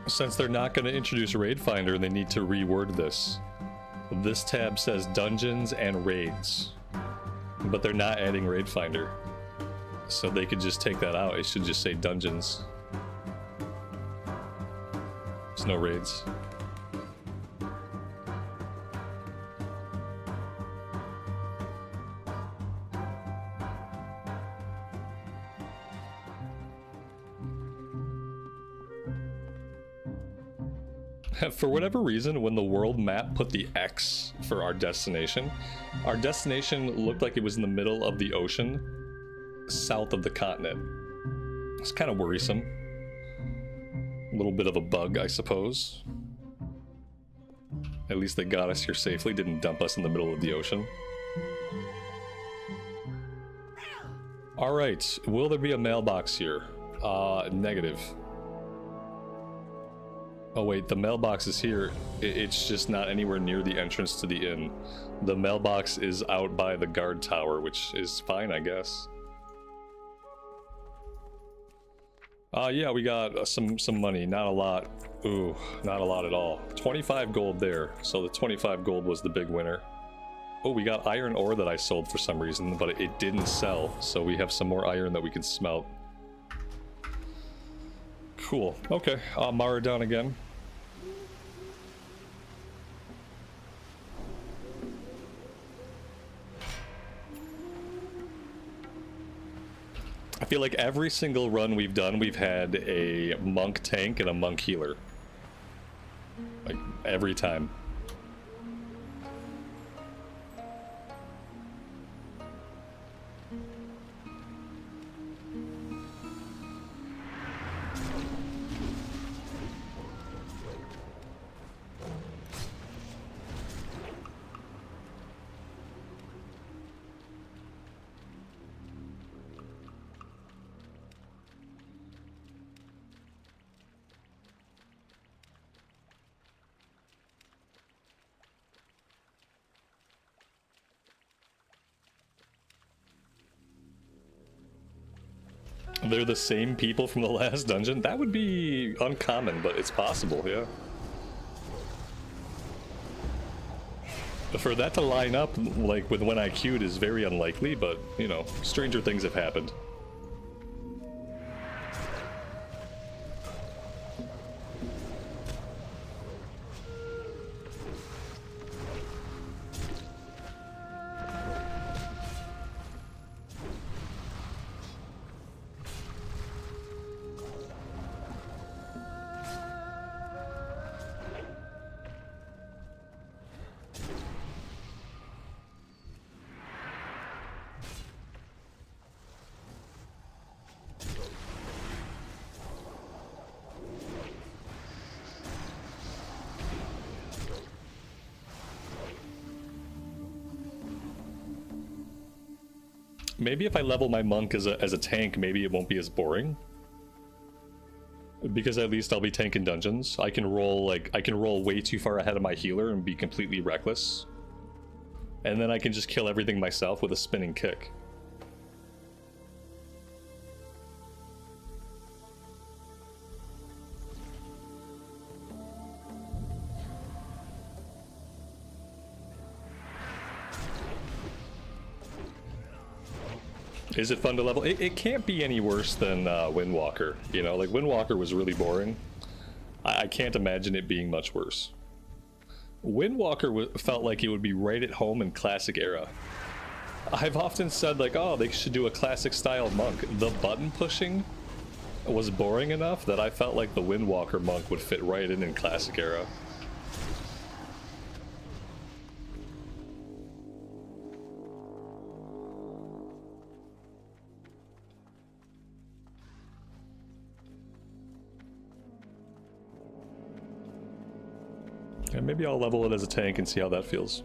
Since they're not going to introduce Raid Finder, they need to reword this. This tab says Dungeons and Raids, but they're not adding Raid Finder. So they could just take that out. It should just say Dungeons. There's no raids. For whatever reason, when the world map put the X for our destination looked like it was in the middle of the ocean, south of the continent. It's kind of worrisome. A little bit of a bug, I suppose. At least they got us here safely, didn't dump us in the middle of the ocean. Alright, will there be a mailbox here? Negative. Oh wait, the mailbox is here. It's just not anywhere near the entrance to the inn. The mailbox is out by the guard tower, which is fine, I guess. Yeah, we got some money. Not a lot. Ooh, not a lot at all. 25 gold there. So the 25 gold was the big winner. Oh, we got iron ore that I sold for some reason, but it didn't sell. So we have some more iron that we can smelt. Cool. Okay, Mara down again. I feel like every single run we've done, we've had a monk tank and a monk healer. Like, every time. They're the same people from the last dungeon? That would be uncommon, but it's possible, yeah. For that to line up, like, with when I queued is very unlikely, but, you know, stranger things have happened. Maybe if I level my monk as a tank, maybe it won't be as boring. Because at least I'll be tanking dungeons. I can roll way too far ahead of my healer and be completely reckless. And then I can just kill everything myself with a spinning kick. Is it fun to level? It can't be any worse than Windwalker. You know, like Windwalker was really boring. I can't imagine it being much worse. Windwalker felt like it would be right at home in classic era. I've often said like, oh, they should do a classic style monk. The button pushing was boring enough that I felt like the Windwalker monk would fit right in classic era. Yeah, maybe I'll level it as a tank and see how that feels.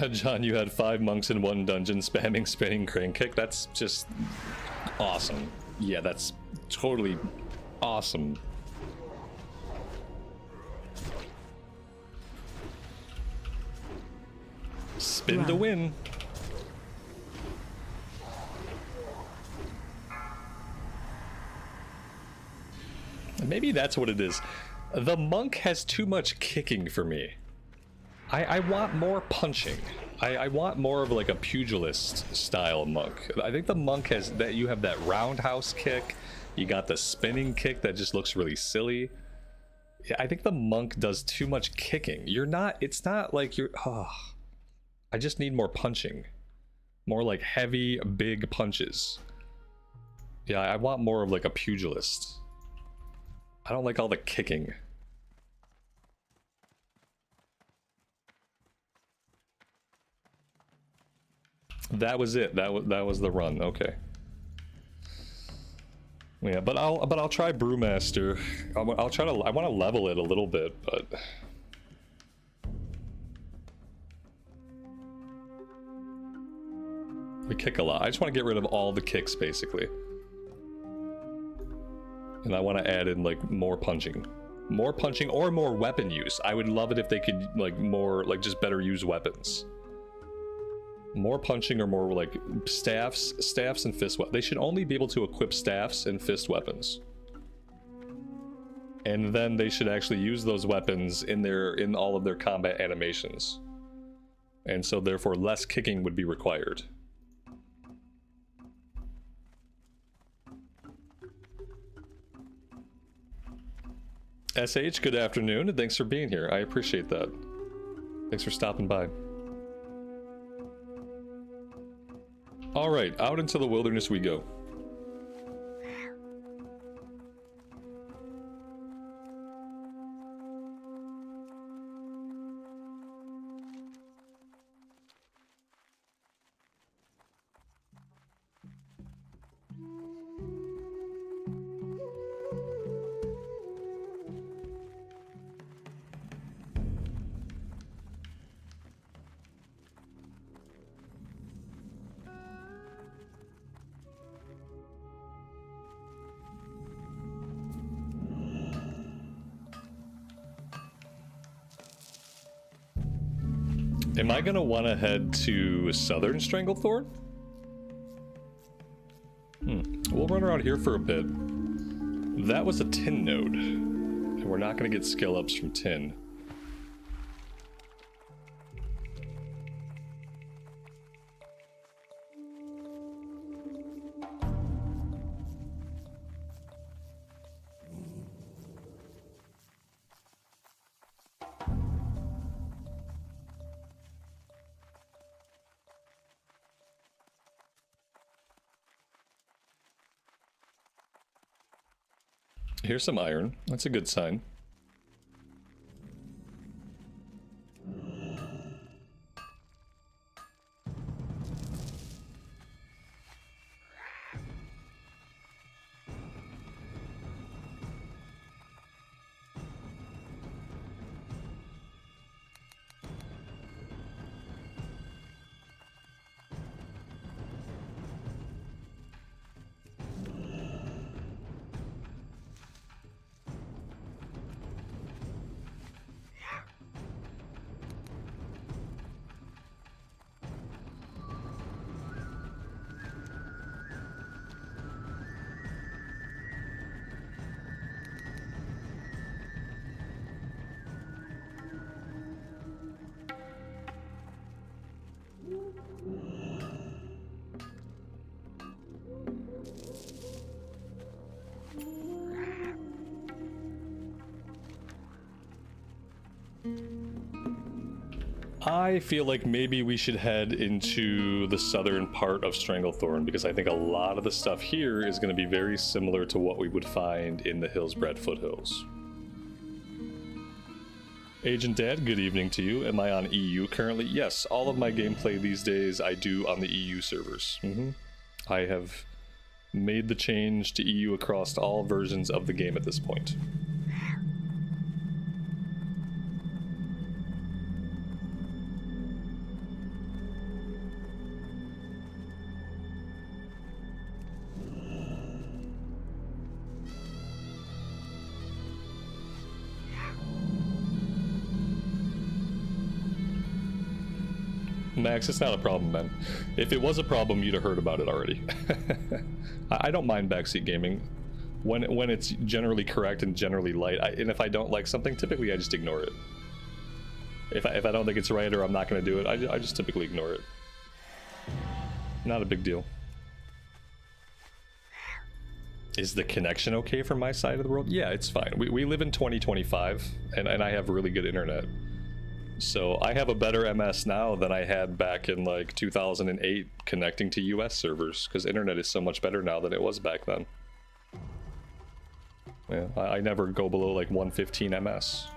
John, you had 5 monks in one dungeon spamming spinning crane kick. That's just awesome. Yeah, that's totally awesome. Spin to win. Maybe that's what it is. The monk has too much kicking for me. I want more punching. I want more of like a pugilist style monk. I think the monk has that. You have that roundhouse kick. You got the spinning kick that just looks really silly. Yeah, I think the monk does too much kicking. You're not. It's not like you're. Oh, I just need more punching. More like heavy, big punches. Yeah, I want more of like a pugilist. I don't like all the kicking. That was it. That was the run. Okay. Yeah, but I'll try Brewmaster. I'll try to. I want to level it a little bit, but we kick a lot. I just want to get rid of all the kicks, basically. And I want to add in like more punching or more weapon use. I would love it if they could like more like just better use weapons. More punching or more like staffs and fist weapons. They should only be able to equip staffs and fist weapons. And then they should actually use those weapons in all of their combat animations. And so therefore less kicking would be required. SH, good afternoon, and thanks for being here. I appreciate that. Thanks for stopping by. Alright, out into the wilderness we go. Am I gonna want to head to Southern Stranglethorn? We'll run around here for a bit. That was a tin node, and we're not gonna get skill ups from tin. Here's some iron. That's a good sign. I feel like maybe we should head into the southern part of Stranglethorn, because I think a lot of the stuff here is going to be very similar to what we would find in the Hillsbred Foothills. Agent Dad, good evening to you. Am I on EU currently? Yes, all of my gameplay these days I do on the EU servers. I have made the change to EU across all versions of the game at this point. Max, it's not a problem, man. If it was a problem, you'd have heard about it already. I don't mind backseat gaming when it's generally correct and generally light. And if I don't like something, typically I just ignore it. If I don't think it's right or I'm not going to do it, I just typically ignore it. Not a big deal. Is the connection okay for my side of the world? Yeah, it's fine. We live in 2025, and I have really good internet. So I have a better MS now than I had back in like 2008 connecting to US servers, because internet is so much better now than it was back then. Yeah, I never go below like 115 MS.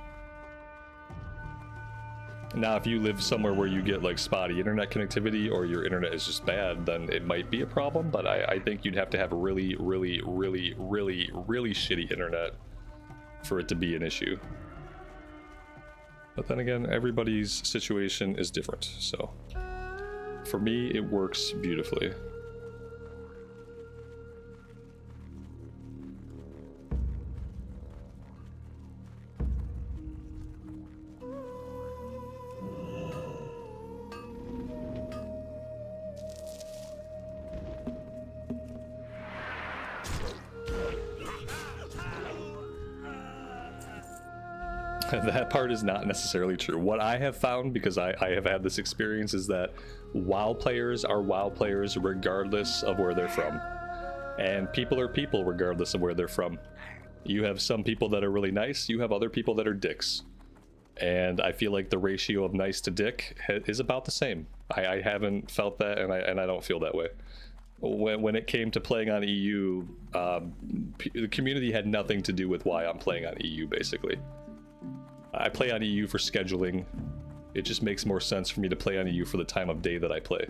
Now, if you live somewhere where you get like spotty internet connectivity or your internet is just bad, then it might be a problem, but I think you'd have to have really, really, really, really, really shitty internet for it to be an issue. But then again, everybody's situation is different, so for me, it works beautifully. That part is not necessarily true. What I have found, because I have had this experience, is that WoW players are WoW players regardless of where they're from. And people are people regardless of where they're from. You have some people that are really nice, you have other people that are dicks. And I feel like the ratio of nice to dick is about the same. I haven't felt that, and I don't feel that way. When it came to playing on EU, the community had nothing to do with why I'm playing on EU, basically. I play on EU for scheduling. It just makes more sense for me to play on EU for the time of day that I play.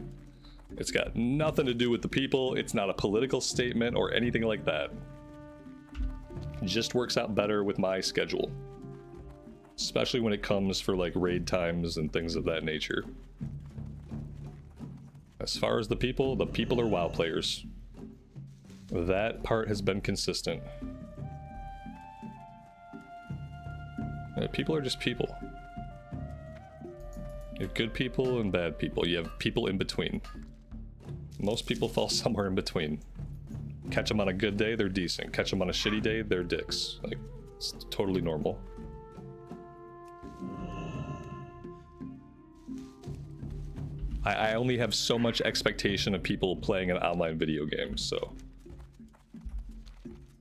It's got nothing to do with the people. It's not a political statement or anything like that. It just works out better with my schedule. Especially when it comes for like raid times and things of that nature. As far as the people are WoW players. That part has been consistent. People are just people. You have good people and bad people. You have people in between. Most people fall somewhere in between. Catch them on a good day, they're decent. Catch them on a shitty day, they're dicks. Like, it's totally normal. I only have so much expectation of people playing an online video game, so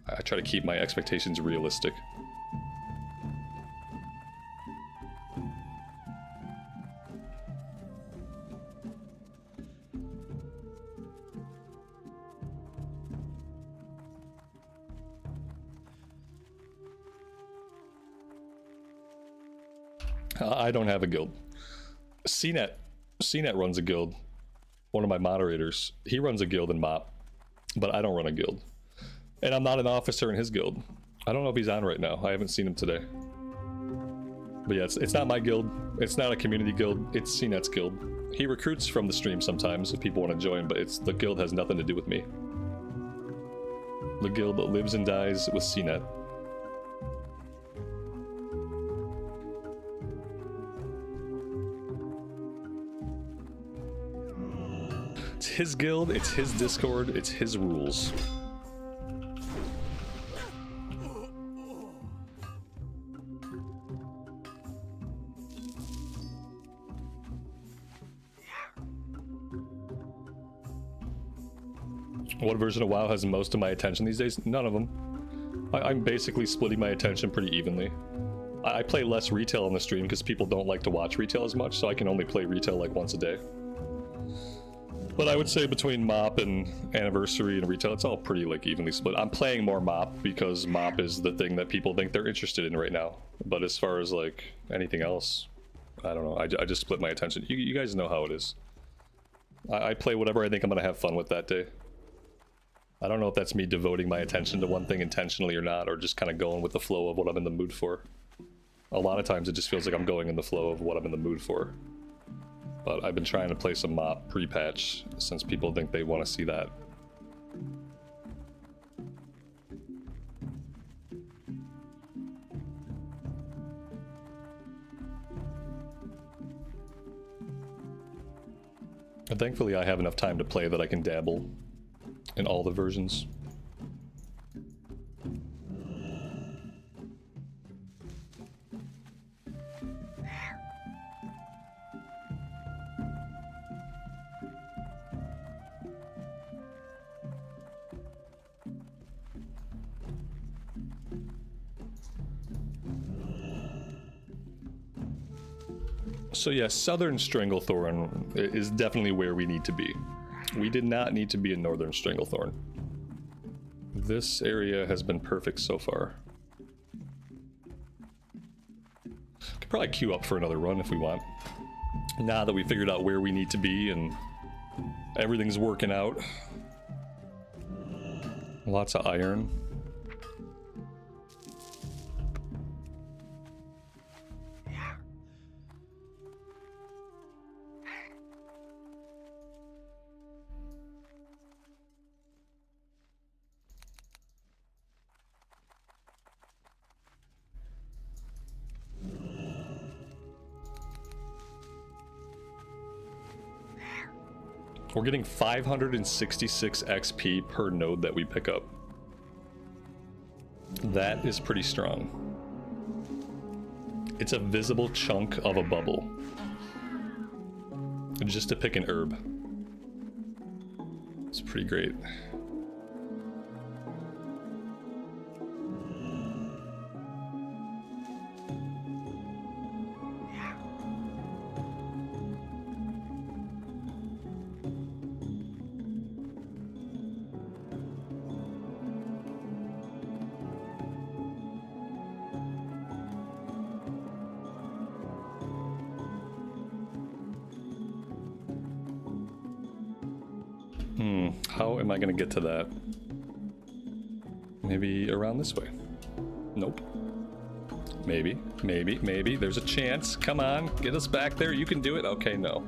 I try to keep my expectations realistic. I don't have a guild. CNET runs a guild. One of my moderators, he runs a guild in MOP, but I don't run a guild. And I'm not an officer in his guild. I don't know if he's on right now. I haven't seen him today. But yeah, it's not my guild. It's not a community guild. It's CNET's guild. He recruits from the stream sometimes if people want to join, but the guild has nothing to do with me. The guild lives and dies with CNET. It's his guild, it's his Discord, it's his rules. What version of WoW has most of my attention these days? None of them. I'm basically splitting my attention pretty evenly. I play less retail on the stream because people don't like to watch retail as much, so I can only play retail like once a day. But I would say between MOP and Anniversary and retail, it's all pretty like evenly split. I'm playing more MOP because MOP is the thing that people think they're interested in right now. But as far as like anything else, I don't know. I just split my attention. You guys know how it is. I play whatever I think I'm gonna have fun with that day. I don't know if that's me devoting my attention to one thing intentionally or not, or just kind of going with the flow of what I'm in the mood for. A lot of times it just feels like I'm going in the flow of what I'm in the mood for. But I've been trying to play some MOP pre-patch since people think they want to see that. And thankfully I have enough time to play that I can dabble in all the versions. So yeah, Southern Stranglethorn is definitely where we need to be. We did not need to be in Northern Stranglethorn. This area has been perfect so far. Could probably queue up for another run if we want. Now that we figured out where we need to be and everything's working out. Lots of iron. We're getting 566 XP per node that we pick up. That is pretty strong. It's a visible chunk of a bubble. Just to pick an herb. It's pretty great. How am I gonna get to that? Maybe around this way. Nope. Maybe. There's a chance. Come on, get us back there. You can do it. Okay, no.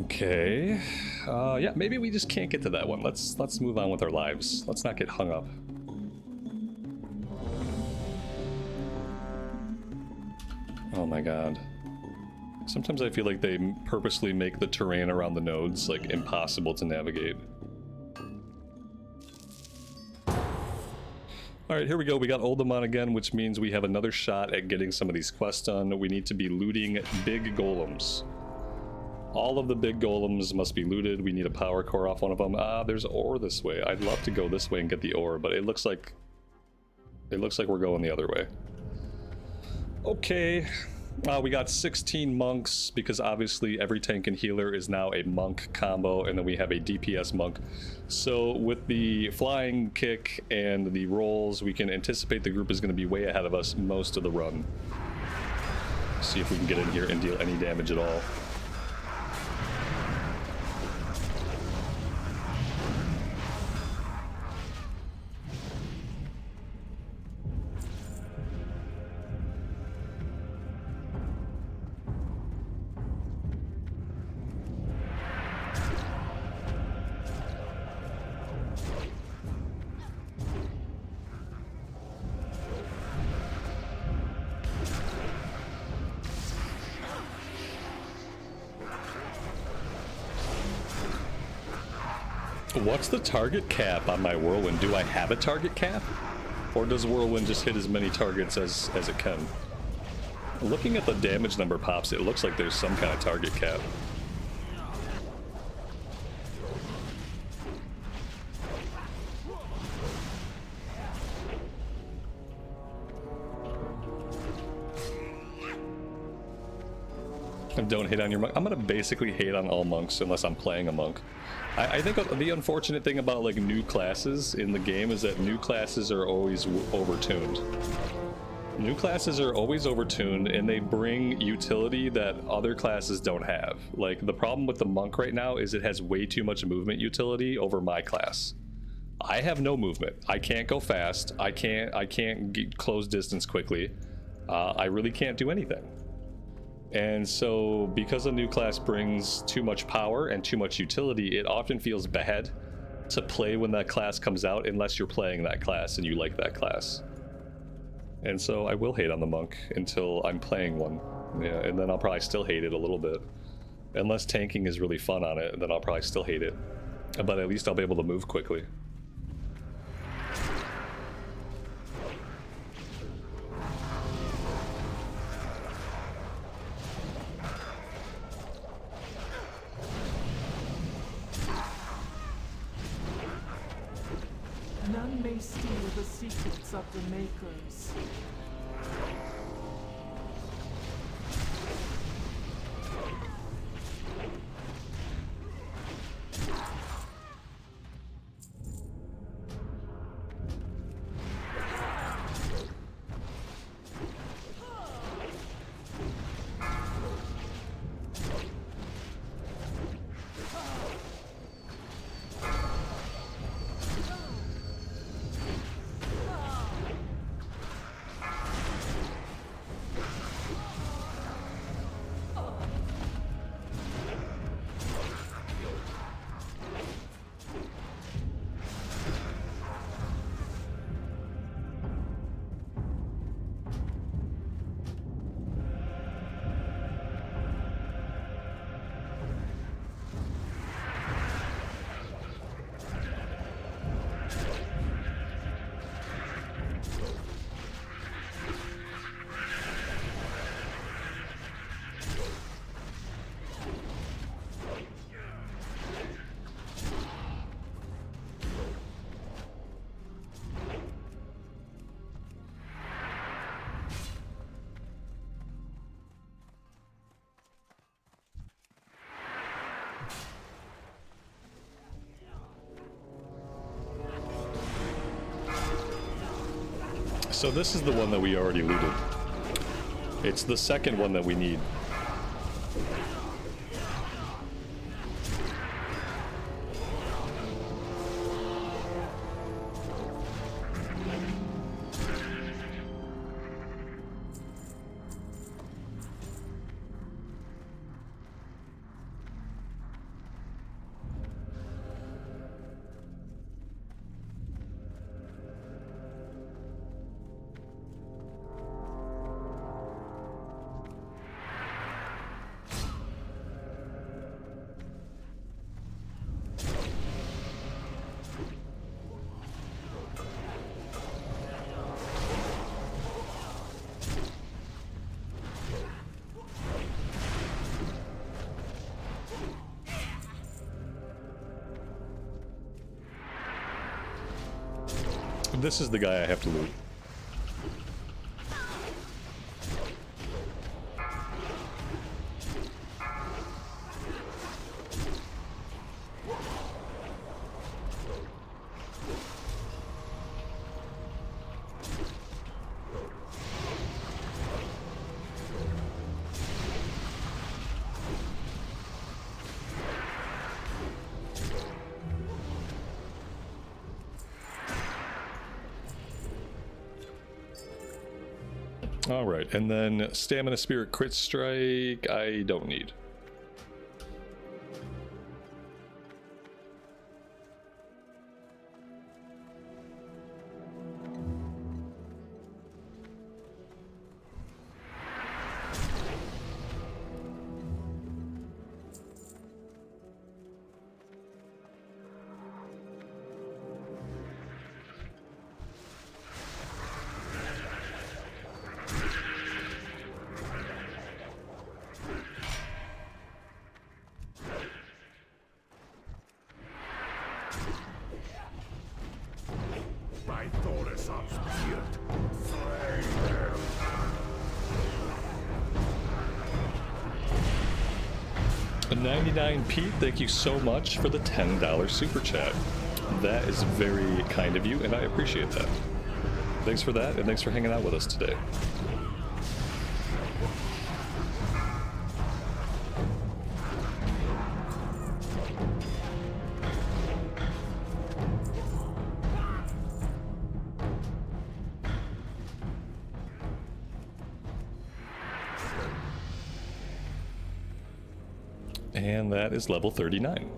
Okay. Yeah, maybe we just can't get to that one. Let's move on with our lives. Let's not get hung up. Oh my god. Sometimes I feel like they purposely make the terrain around the nodes, like, impossible to navigate. Alright, here we go. We got Oldemon again, which means we have another shot at getting some of these quests done. We need to be looting big golems. All of the big golems must be looted. We need a power core off one of them. There's ore this way. I'd love to go this way and get the ore, but it looks like we're going the other way. Okay. We got 16 monks, because obviously every tank and healer is now a monk combo, and then we have a DPS monk. So with the flying kick and the rolls, we can anticipate the group is going to be way ahead of us most of the run. See if we can get in here and deal any damage at all. What's the target cap on my Whirlwind? Do I have a target cap? Or does Whirlwind just hit as many targets as it can? Looking at the damage number pops, it looks like there's some kind of target cap. And don't hit on your monk. I'm gonna basically hate on all monks unless I'm playing a monk. I think the unfortunate thing about like new classes in the game is that new classes are always overtuned. New classes are always overtuned, and they bring utility that other classes don't have. Like, the problem with the monk right now is it has way too much movement utility over my class. I have no movement. I can't go fast. I can't close distance quickly. I really can't do anything. And so, because a new class brings too much power and too much utility, it often feels bad to play when that class comes out unless you're playing that class and you like that class. And so I will hate on the monk until I'm playing one. Yeah, and then I'll probably still hate it a little bit. Unless tanking is really fun on it, then I'll probably still hate it. But at least I'll be able to move quickly. None may steal the secrets of the makers. So this is the one that we already looted. It's the second one that we need. This is the guy I have to loot. Alright, and then Stamina Spirit Crit Strike, I don't need. A 99 Pete, thank you so much for the $10 super chat. That is very kind of you, and I appreciate that. Thanks for that, and thanks for hanging out with us today. And that is level 39.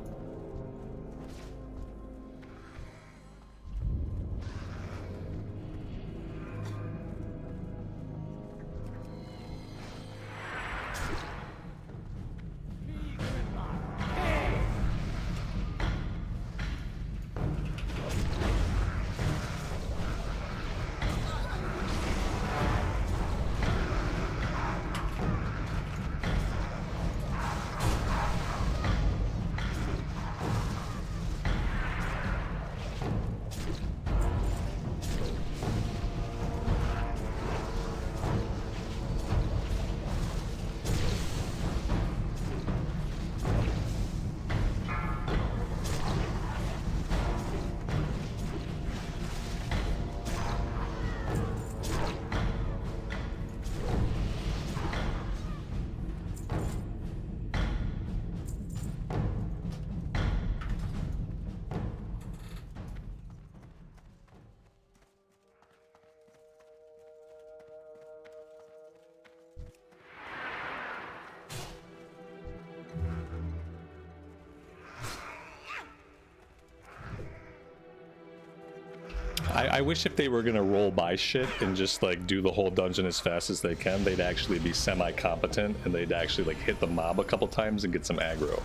I wish if they were gonna roll by shit and just like do the whole dungeon as fast as they can, they'd actually be semi-competent and they'd actually like hit the mob a couple times and get some aggro.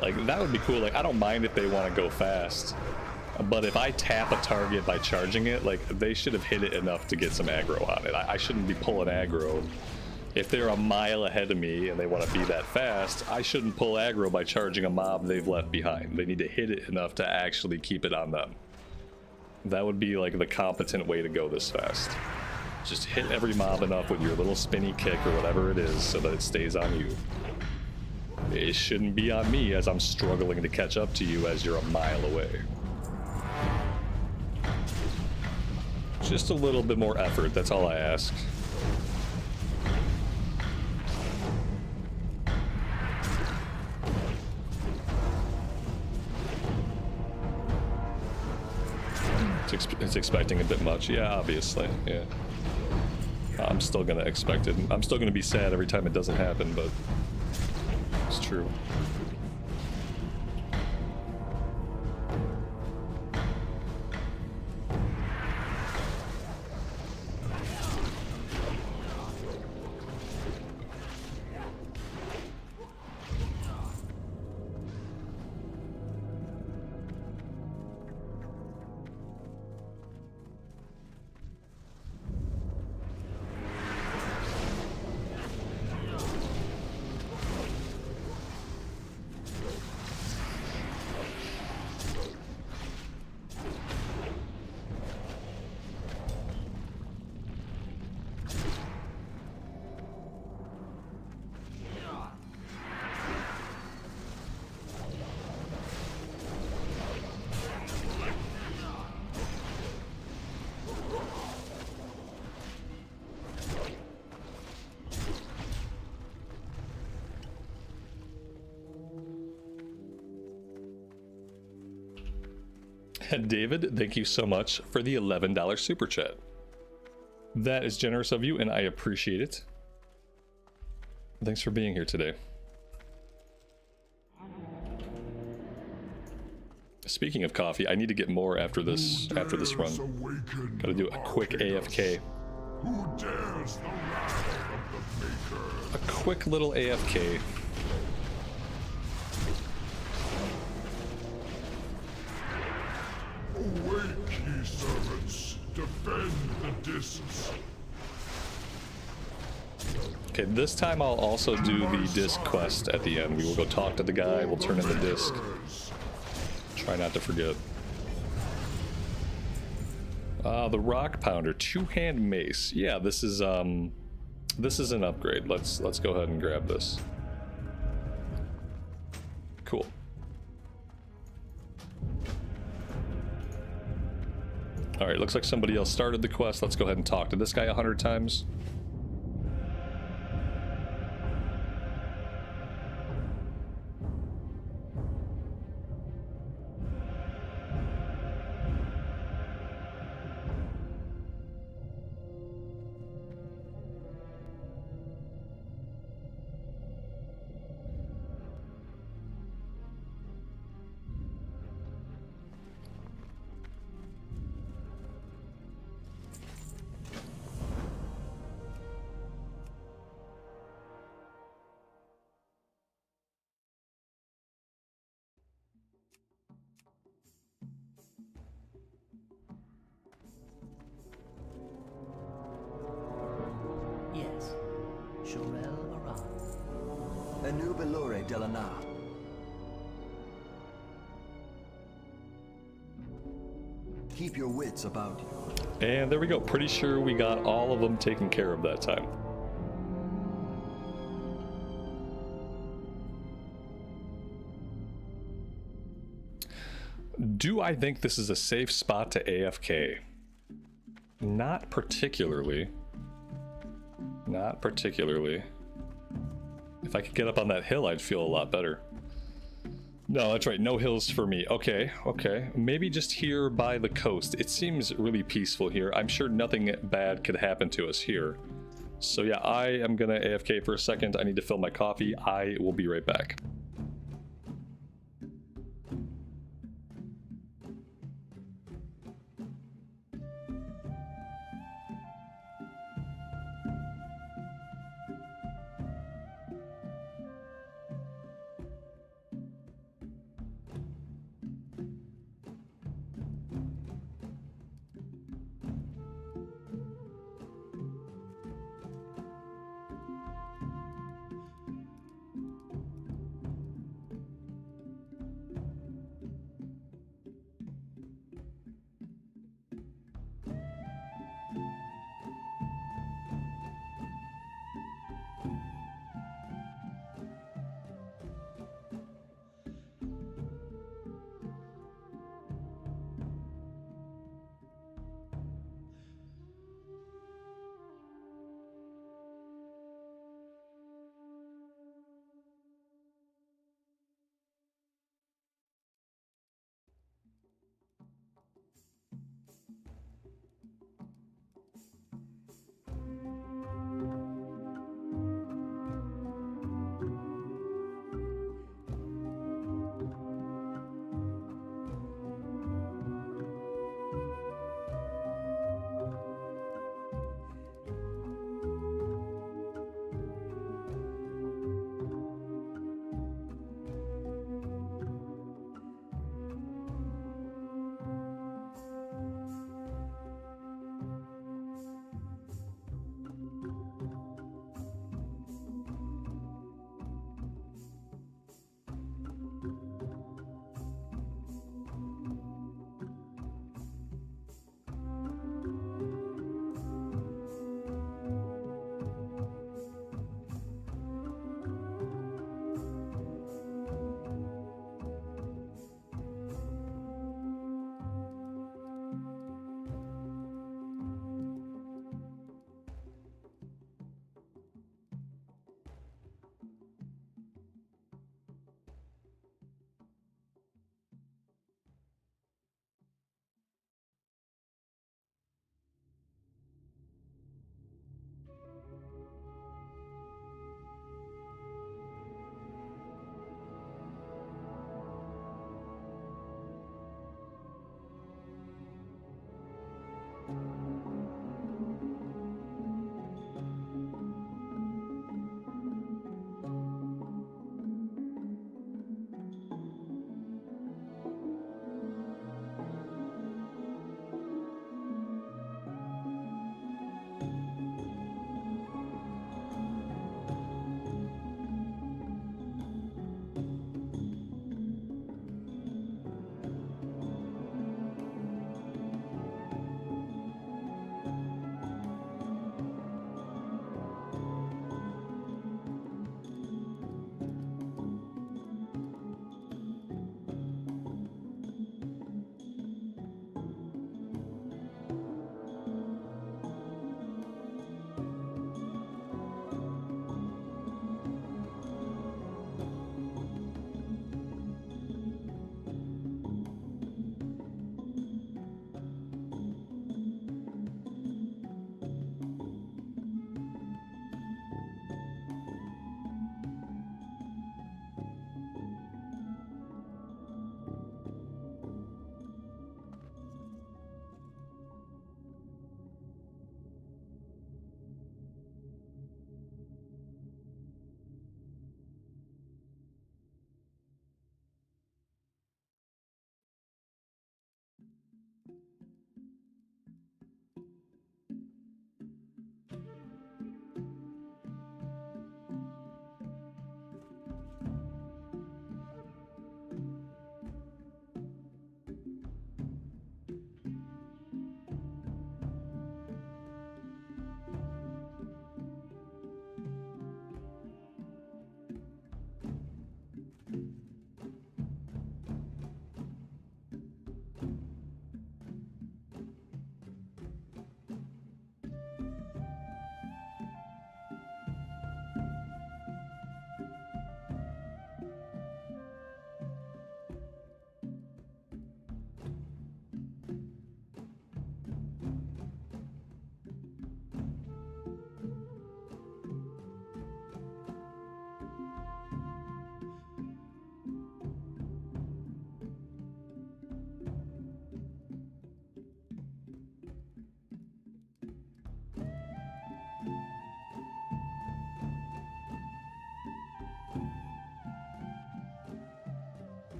Like that would be cool. Like I don't mind if they want to go fast, but if I tap a target by charging it, like they should have hit it enough to get some aggro on it. I shouldn't be pulling aggro. If they're a mile ahead of me and they want to be that fast, I shouldn't pull aggro by charging a mob they've left behind. They need to hit it enough to actually keep it on them. That would be like the competent way to go this fast. Just hit every mob enough with your little spinny kick or whatever it is so that it stays on you. It shouldn't be on me as I'm struggling to catch up to you as you're a mile away. Just a little bit more effort, that's all I ask. It's expecting a bit much. Yeah, obviously. Yeah. I'm still gonna expect it. I'm still gonna be sad every time it doesn't happen, but it's true. David, thank you so much for the $11 super chat. That is generous of you, and I appreciate it. Thanks for being here today. Speaking of coffee, I need to get more after this run. Gotta do a quick AFK. Who dares the wrath of the Maker? A quick little AFK. Awake, ye servants! Defend the discs! Okay, this time I'll also do the disc quest at the end. We will go talk to the guy, we'll turn in the disc. Try not to forget. The Rock Pounder, two-hand mace. Yeah, this is an upgrade. Let's go ahead and grab this. Cool. Alright, looks like somebody else started the quest. Let's go ahead and talk to this guy 100 times. Yes. Shorel Aran. Anubilore Delana. Keep your wits about you. And there we go. Pretty sure we got all of them taken care of that time. Do I think this is a safe spot to AFK? Not particularly. Not particularly. If I could get up on that hill, I'd feel a lot better. No, that's right. No hills for me. Okay, okay. Maybe just here by the coast. It seems really peaceful here. I'm sure nothing bad could happen to us here. So yeah, I am gonna AFK for a second. I need to fill my coffee. I will be right back.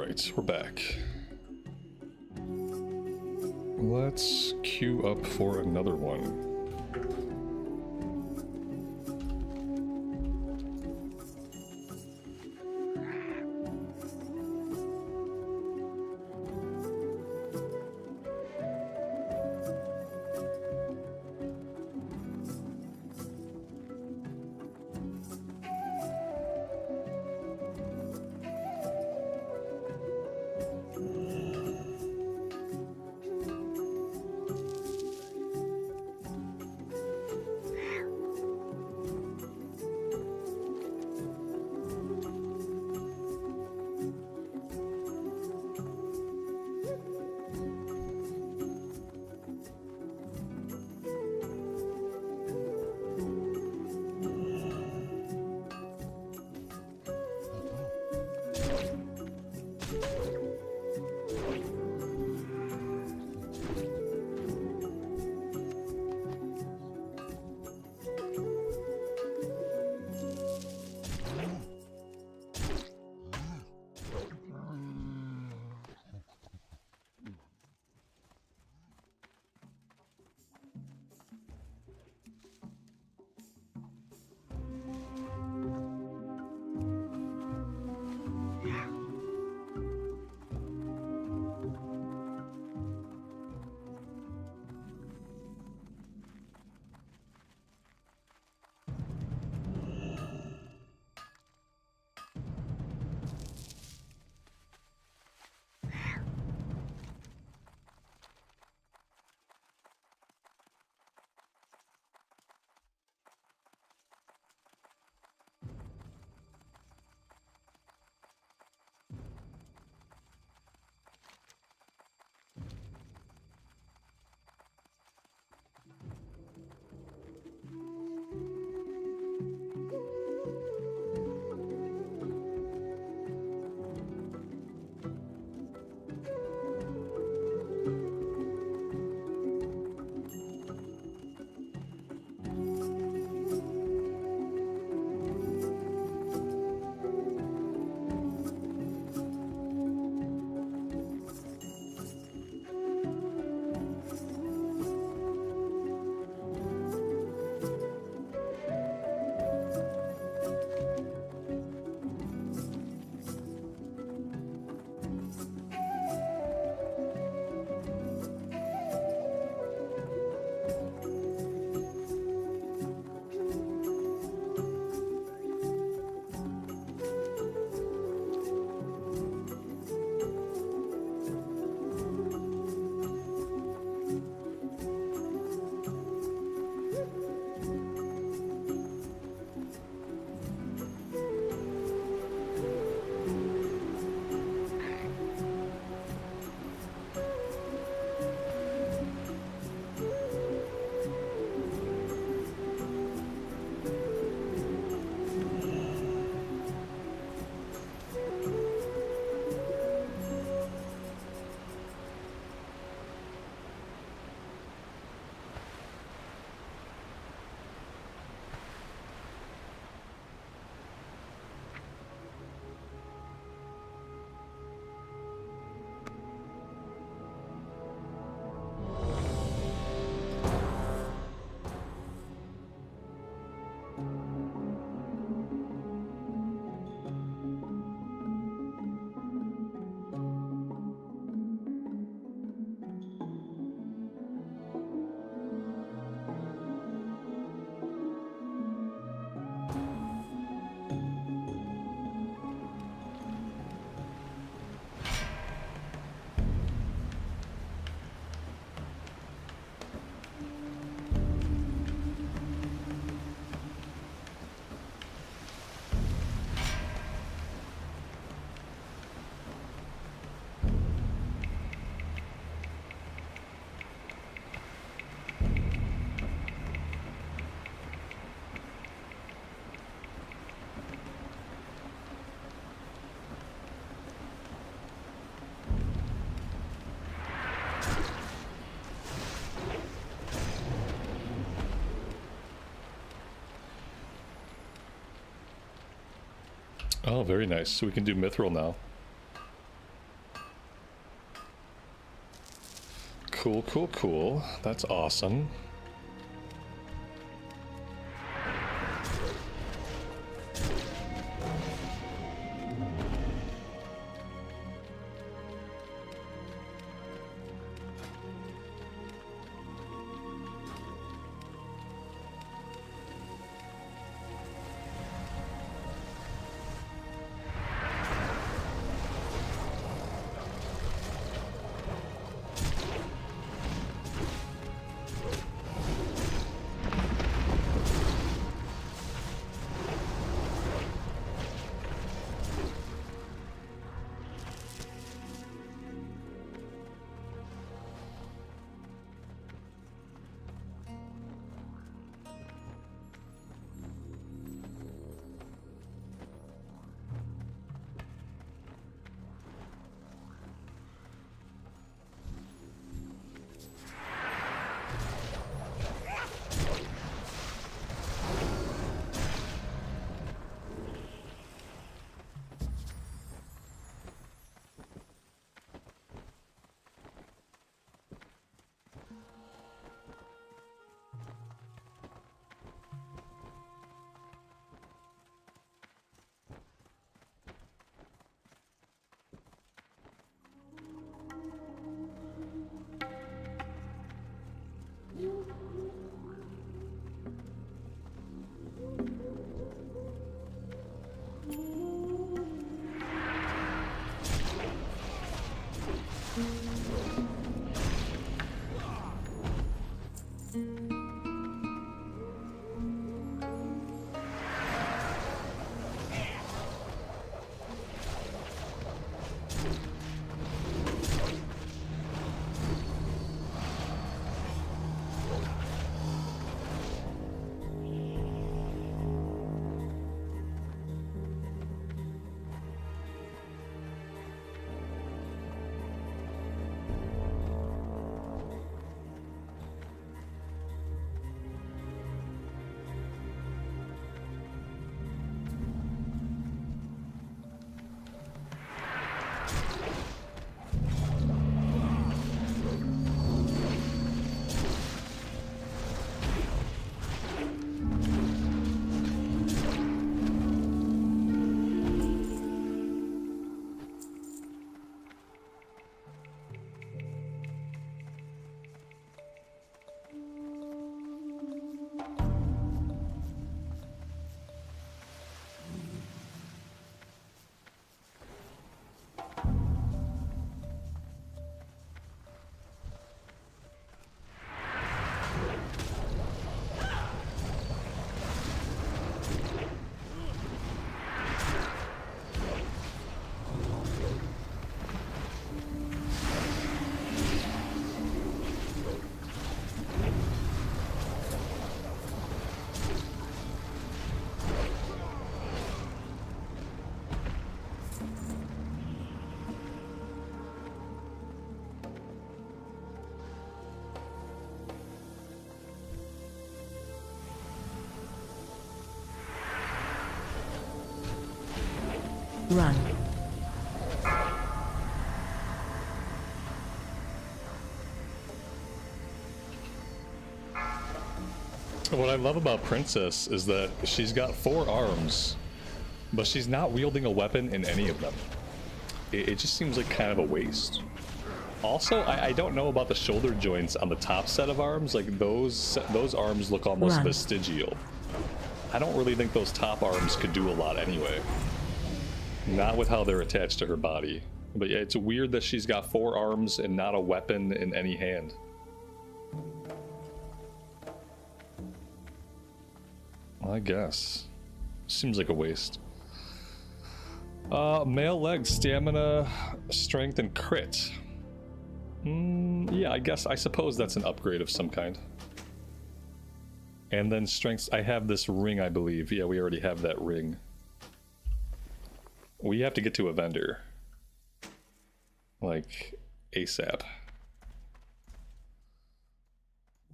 Alright, we're back. Let's queue up for another one. Oh, very nice. So we can do mithril now. Cool, cool, cool. That's awesome. Run. What I love about Princess is that she's got 4 arms, but she's not wielding a weapon in any of them. It just seems like kind of a waste. Also, I don't know about the shoulder joints on the top set of arms. Like those arms look almost vestigial. I don't really think those top arms could do a lot anyway. Not with how they're attached to her body. But yeah, it's weird that she's got 4 arms and not a weapon in any hand. I guess. Seems like a waste. Male leg, stamina, strength, and crit. Yeah, I suppose that's an upgrade of some kind. And then strengths, I have this ring, I believe. Yeah, we already have that ring. We have to get to a vendor. Like, ASAP.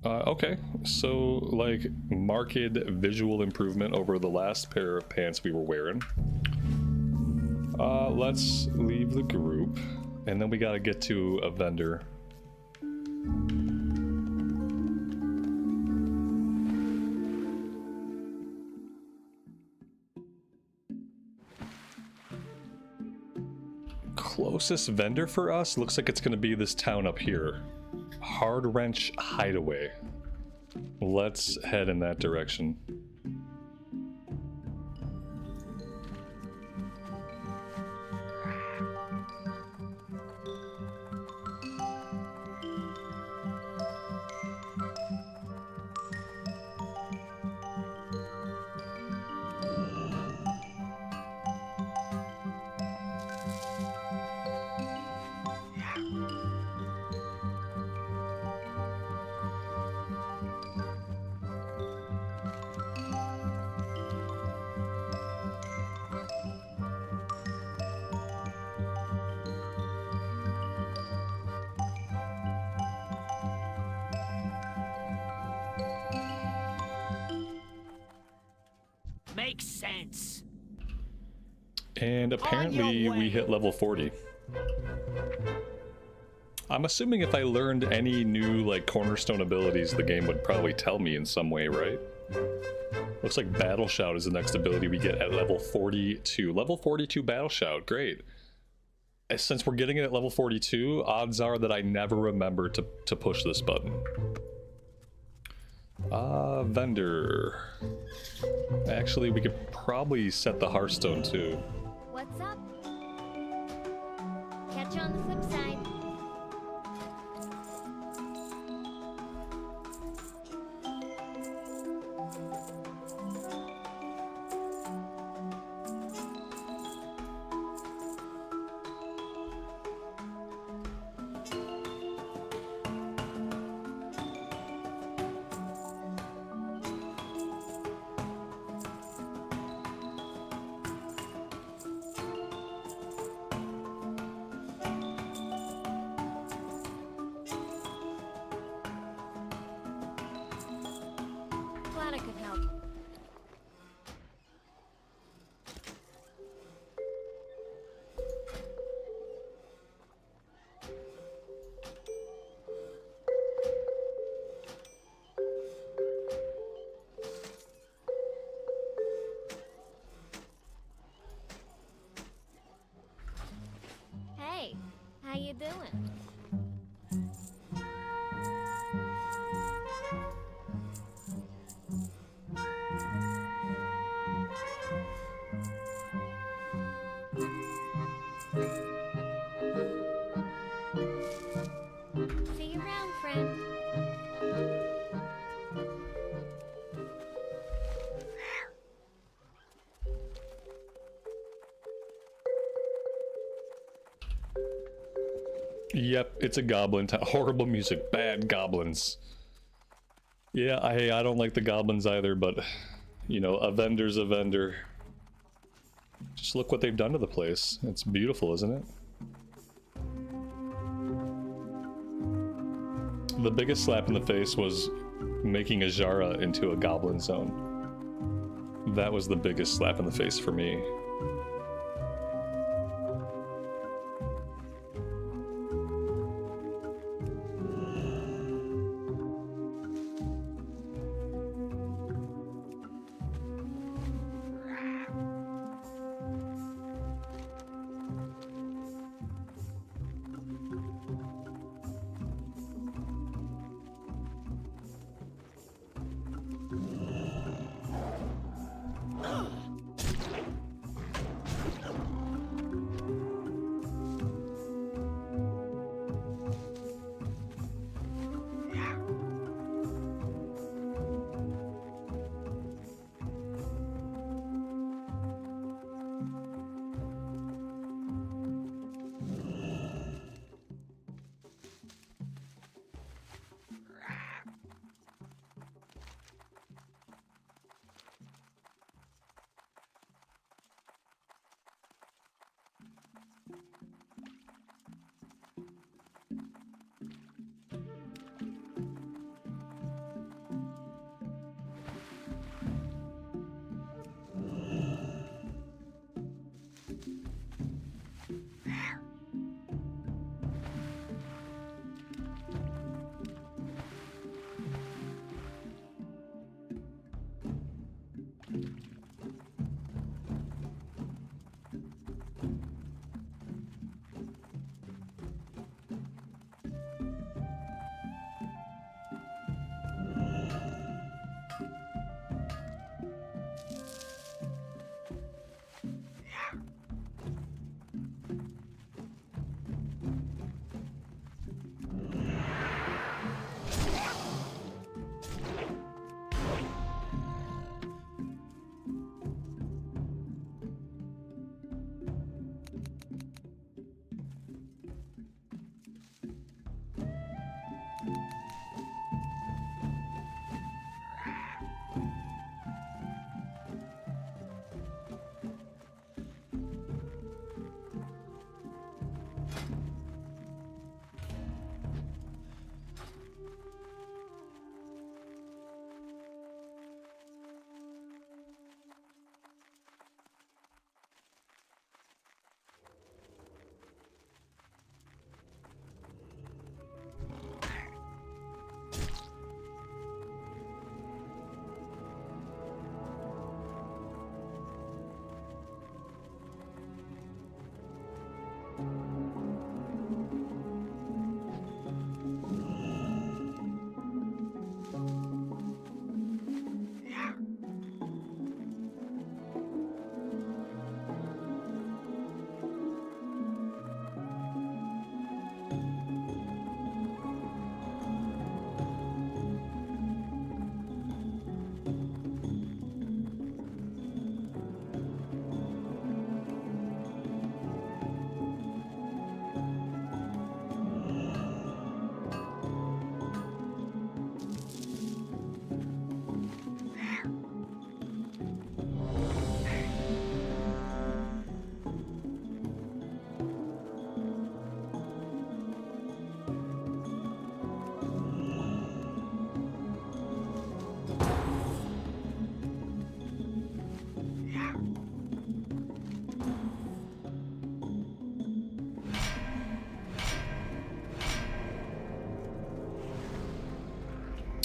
Okay, so, like, marked visual improvement over the last pair of pants we were wearing. Let's leave the group, and then we gotta get to a vendor. Closest vendor for us looks like it's going to be this town up here. Hard Wrench Hideaway. Let's head in that direction. Makes sense. And apparently we hit level 40. I'm assuming if I learned any new like cornerstone abilities, the game would probably tell me in some way, right? Looks like Battle Shout is the next ability we get at level 42. Level 42 Battle Shout, great. Since we're getting it at level 42, odds are that I never remember to push this button. Vendor. Actually, we could probably set the Hearthstone too. What's up? Catch you on the flip side. Glad I could help. Hey, how you doing? See you around, friend. Yep, it's a goblin town. Horrible music, bad goblins. Yeah, I don't like the goblins either, but you know, a vendor's a vendor. Just look what they've done to the place. It's beautiful, isn't it? The biggest slap in the face was making Ajara into a goblin zone. That was the biggest slap in the face for me.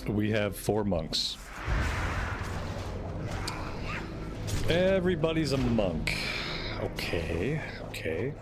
We have 4 monks. Everybody's a monk. Okay, okay.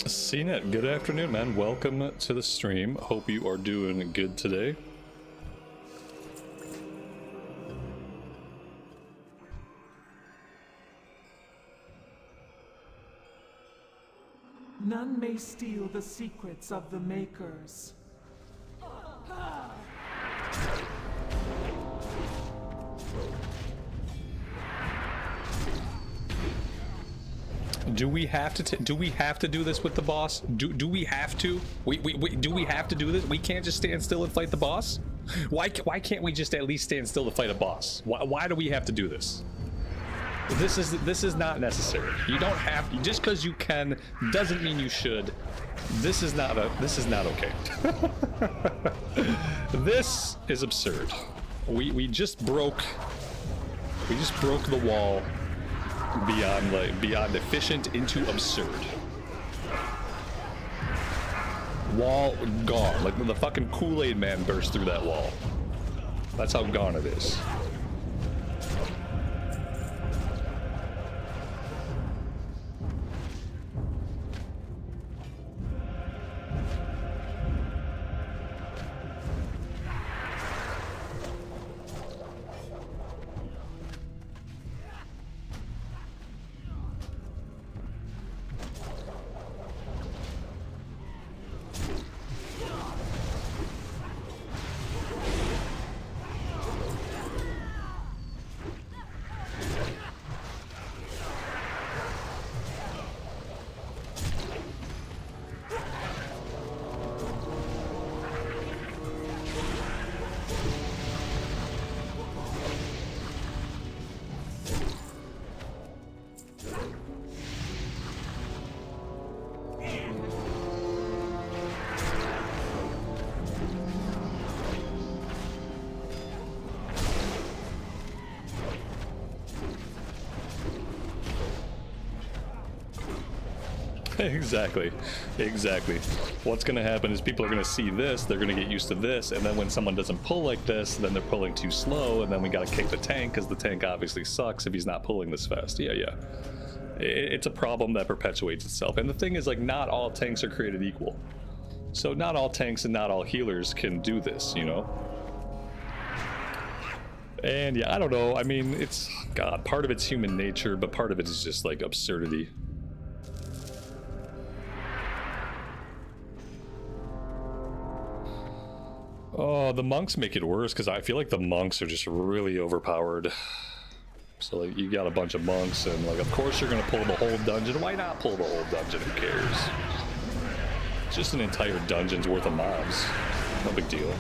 CNET, good afternoon, man. Welcome to the stream. Hope you are doing good today. None may steal the secrets of the makers. Do we have to do this with the boss? Do we have to? Do we have to do this? We can't just stand still and fight the boss? Why can't we just at least stand still to fight a boss? Why do we have to do this? This is not necessary. You don't have, just because you can doesn't mean you should. This is not okay. This is absurd. We just broke the wall beyond efficient into absurd. Wall gone. Like the fucking Kool-Aid man burst through that wall. That's how gone it is. Exactly. What's gonna happen is people are gonna see this, they're gonna get used to this, and then when someone doesn't pull like this, then they're pulling too slow, and then we gotta kick the tank, because the tank obviously sucks if he's not pulling this fast. Yeah. It's a problem that perpetuates itself. And the thing is, like, not all tanks are created equal. So not all tanks and not all healers can do this, you know? And yeah, I don't know, I mean, it's, God, part of it's human nature, but part of it is just, like, absurdity. Oh, the monks make it worse because I feel like the monks are just really overpowered. So like you got a bunch of monks and like of course you're gonna pull the whole dungeon. Why not pull the whole dungeon? Who cares? It's just an entire dungeon's worth of mobs. No big deal.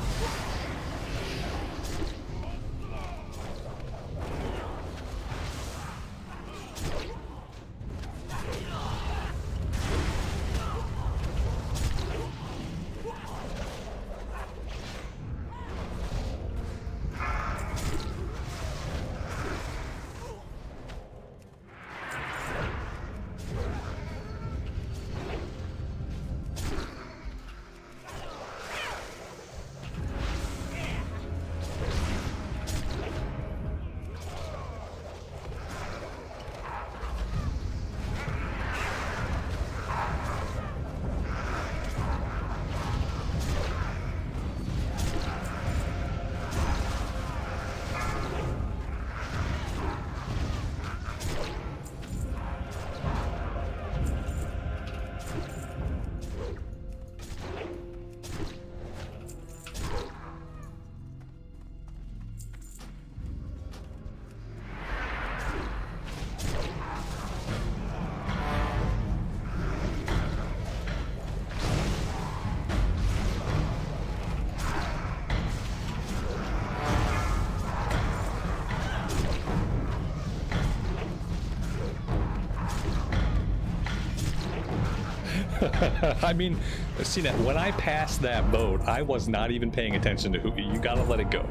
I mean, see that when I passed that vote, I was not even paying attention to who. You gotta let it go.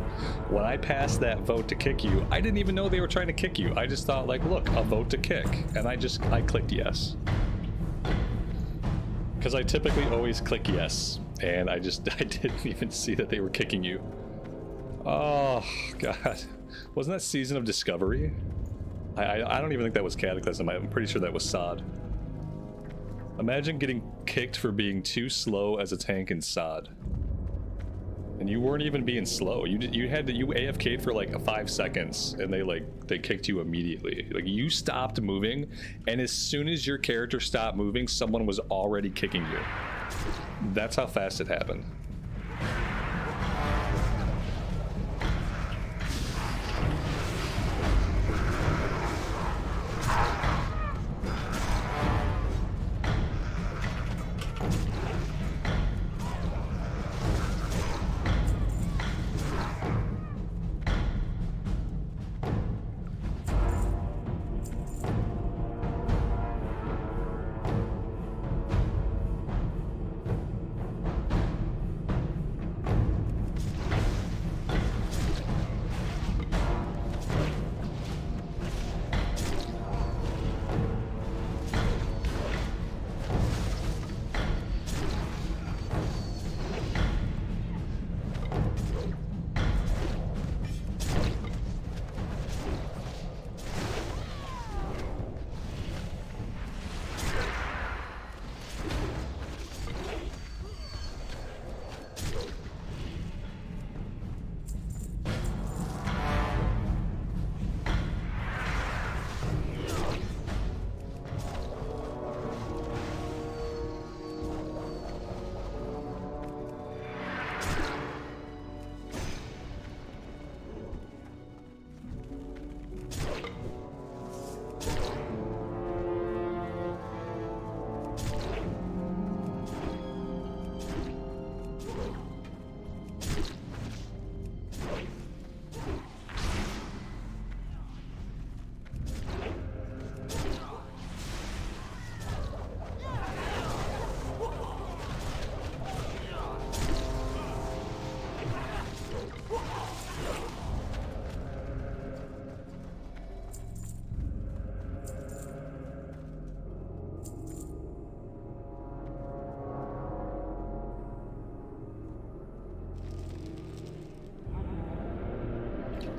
When I passed that vote to kick you, I didn't even know they were trying to kick you. I just thought, like, look, a vote to kick, and I clicked yes. Because I typically always click yes, and I didn't even see that they were kicking you. Oh God, wasn't that Season of Discovery? I don't even think that was Cataclysm. I'm pretty sure that was Sod. Imagine getting kicked for being too slow as a tank in Sod. And you weren't even being slow. You AFK'd for like 5 seconds, and they kicked you immediately. Like, you stopped moving, and as soon as your character stopped moving, someone was already kicking you. That's how fast it happened.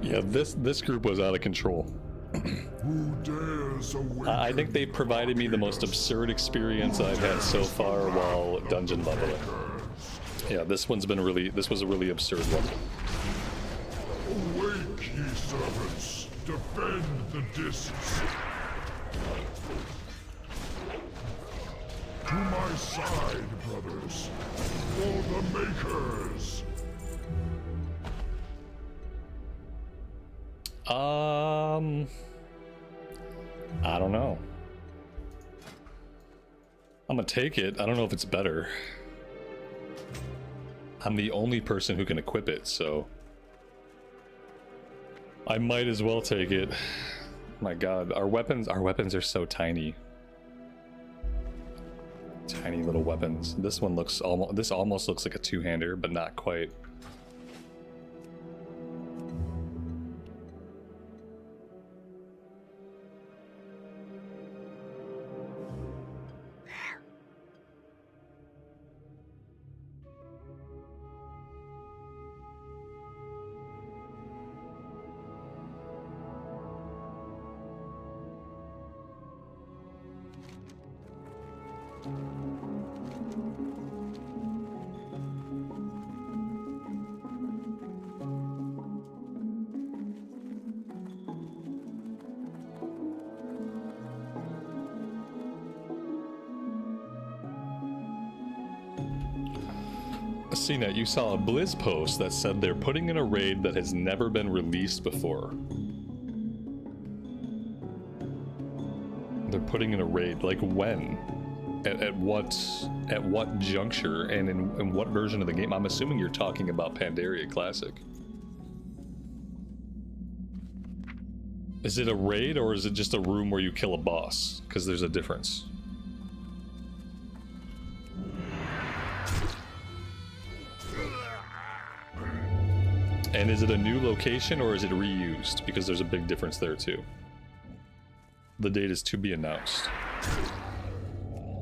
Yeah, this group was out of control. Who dares awaken I think they provided me the most absurd experience I've had so far while dungeon leveling. Yeah, this was a really absurd one. Awake, ye servants! Defend the discs! To my side, brothers! For the makers! I don't know. I'm gonna take it. I don't know if it's better. I'm the only person who can equip it, so I might as well take it. My God, our weapons are so tiny. Tiny little weapons. This one looks almost looks like a two-hander, but not quite. CNET, you saw a Blizz post that said they're putting in a raid that has never been released before. They're putting in a raid, like when? At what juncture and in what version of the game? I'm assuming you're talking about Pandaria Classic. Is it a raid or is it just a room where you kill a boss? Because there's a difference. And is it a new location or is it reused? Because there's a big difference there too. The date is to be announced.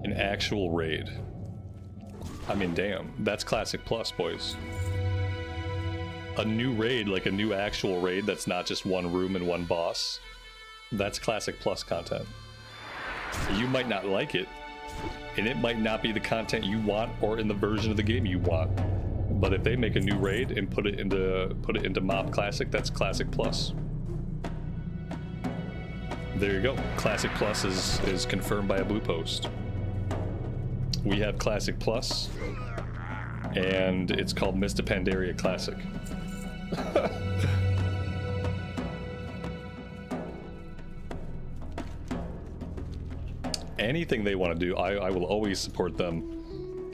An actual raid. I mean, damn, that's Classic Plus, boys. A new raid, like a new actual raid that's not just one room and one boss. That's Classic Plus content. You might not like it, and it might not be the content you want or in the version of the game you want. But if they make a new raid and put it into Mob Classic, that's Classic Plus. There you go. Classic Plus is confirmed by a blue post. We have Classic Plus, and it's called Mr. Pandaria Classic. Anything they want to do, I will always support them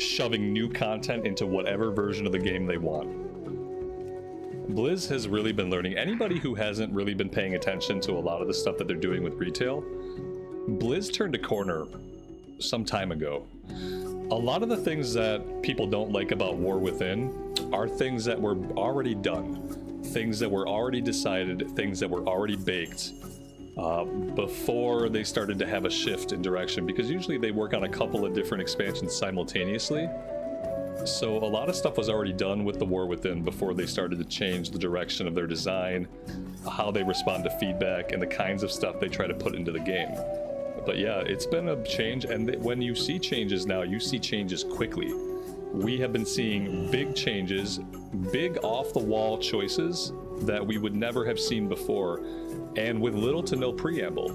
shoving new content into whatever version of the game they want. Blizz has really been learning. Anybody who hasn't really been paying attention to a lot of the stuff that they're doing with retail, Blizz turned a corner some time ago. A lot of the things that people don't like about War Within are things that were already done, things that were already decided, things that were already baked before they started to have a shift in direction, because usually they work on a couple of different expansions simultaneously. So a lot of stuff was already done with the War Within before they started to change the direction of their design, how they respond to feedback, and the kinds of stuff they try to put into the game. But yeah, it's been a change, and when you see changes now, you see changes quickly. We have been seeing big changes, big off-the-wall choices that we would never have seen before, and with little to no preamble.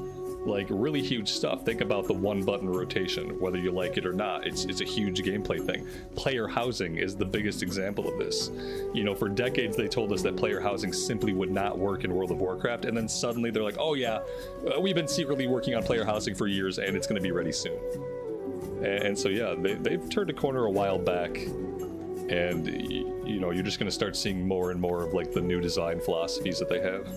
Like, really huge stuff. Think about the one-button rotation, whether you like it or not. It's a huge gameplay thing. Player housing is the biggest example of this. You know, for decades they told us that player housing simply would not work in World of Warcraft, and then suddenly they're like, oh yeah, we've been secretly working on player housing for years, and it's going to be ready soon. And so yeah, they've turned a corner a while back, and you know, you're just going to start seeing more and more of like the new design philosophies that they have.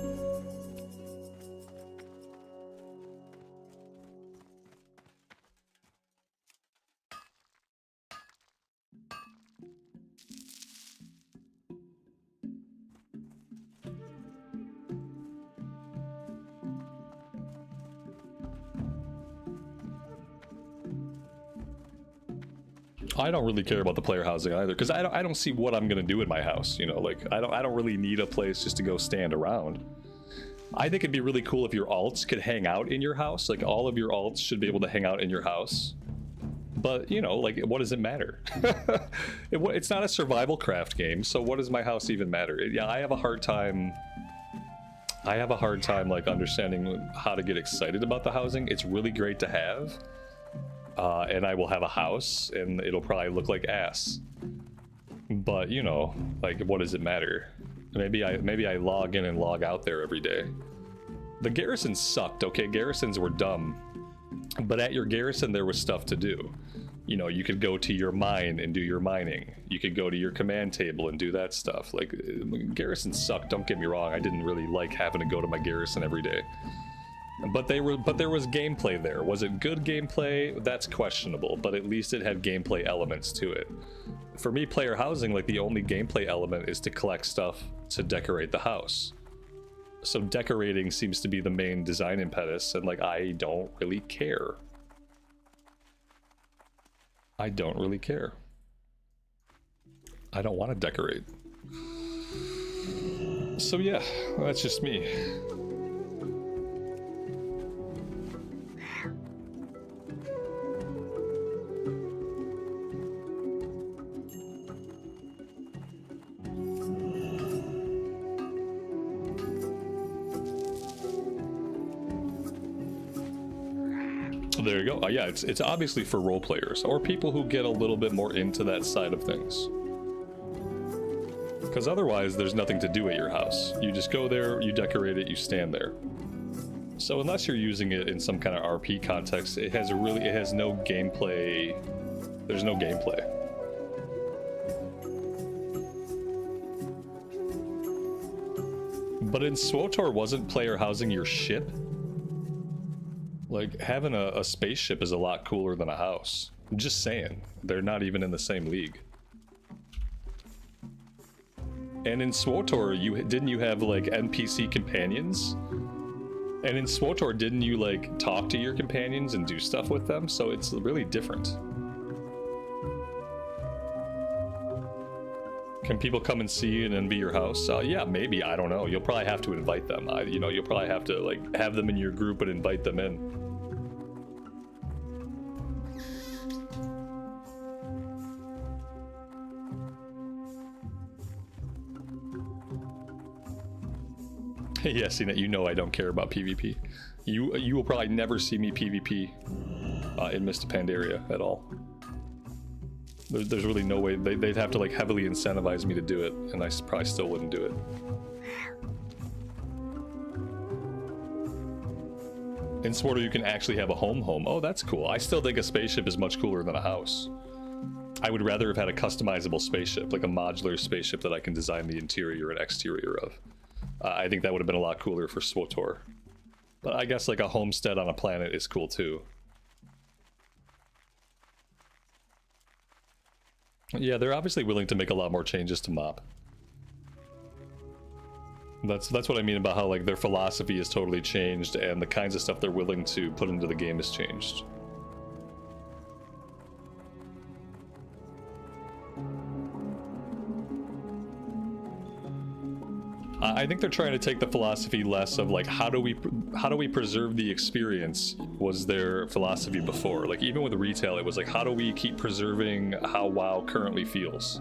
I don't really care about the player housing either, because I don't see what I'm gonna do in my house. You know, like I don't really need a place just to go stand around. I think it'd be really cool if your alts could hang out in your house. Like all of your alts should be able to hang out in your house. But you know, like what does it matter? It's not a survival craft game, so what does my house even matter? Yeah, I have a hard time like understanding how to get excited about the housing. It's really great to have. And I will have a house, and it'll probably look like ass. But you know, like, what does it matter? Maybe I log in and log out there every day. The garrisons sucked. Okay, garrisons were dumb, but at your garrison there was stuff to do. You know, you could go to your mine and do your mining. You could go to your command table and do that stuff. Like, garrisons sucked. Don't get me wrong. I didn't really like having to go to my garrison every day. But there was gameplay there. Was it good gameplay? That's questionable, but at least it had gameplay elements to it. For me, player housing, like the only gameplay element is to collect stuff to decorate the house. So decorating seems to be the main design impetus, and like I don't really care. I don't really care. I don't want to decorate. So yeah, that's just me. There you go. Yeah, it's obviously for role players or people who get a little bit more into that side of things. Because otherwise, there's nothing to do at your house. You just go there, you decorate it, you stand there. So unless you're using it in some kind of RP context, it has no gameplay. There's no gameplay. But in SWTOR, wasn't player housing your ship? Like, having a spaceship is a lot cooler than a house. I'm just saying. They're not even in the same league. And in SWTOR, didn't you have like NPC companions? And in SWTOR, didn't you like talk to your companions and do stuff with them? So it's really different. Can people come and see you and then be your house? Yeah, maybe. I don't know. You'll probably have to invite them. You know, you'll probably have to like have them in your group and invite them in. Yeah, CNET, you know I don't care about PvP. You will probably never see me PvP in Mr. Pandaria at all. There's really no way. They'd have to like heavily incentivize me to do it, and I probably still wouldn't do it. In SWTOR, you can actually have a home. Oh, that's cool. I still think a spaceship is much cooler than a house. I would rather have had a customizable spaceship, like a modular spaceship that I can design the interior and exterior of. I think that would have been a lot cooler for SWTOR. But I guess like a homestead on a planet is cool too. Yeah, they're obviously willing to make a lot more changes to MoP. That's what I mean about how like their philosophy is totally changed and the kinds of stuff they're willing to put into the game has changed. I think they're trying to take the philosophy less of like how do we preserve the experience was their philosophy before. Like even with retail, it was like how do we keep preserving how WoW currently feels,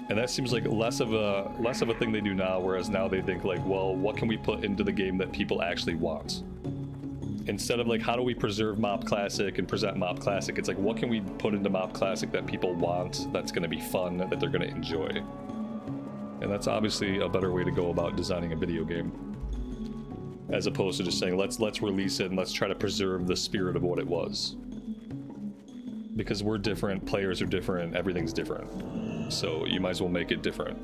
and that seems like less of a thing they do now. Whereas now they think like, well, what can we put into the game that people actually want? Instead of like how do we preserve MoP Classic and present MoP Classic, it's like what can we put into MoP Classic that people want, that's going to be fun, that they're going to enjoy. And that's obviously a better way to go about designing a video game, as opposed to just saying let's release it and let's try to preserve the spirit of what it was. Because we're different, players are different, everything's different, so you might as well make it different.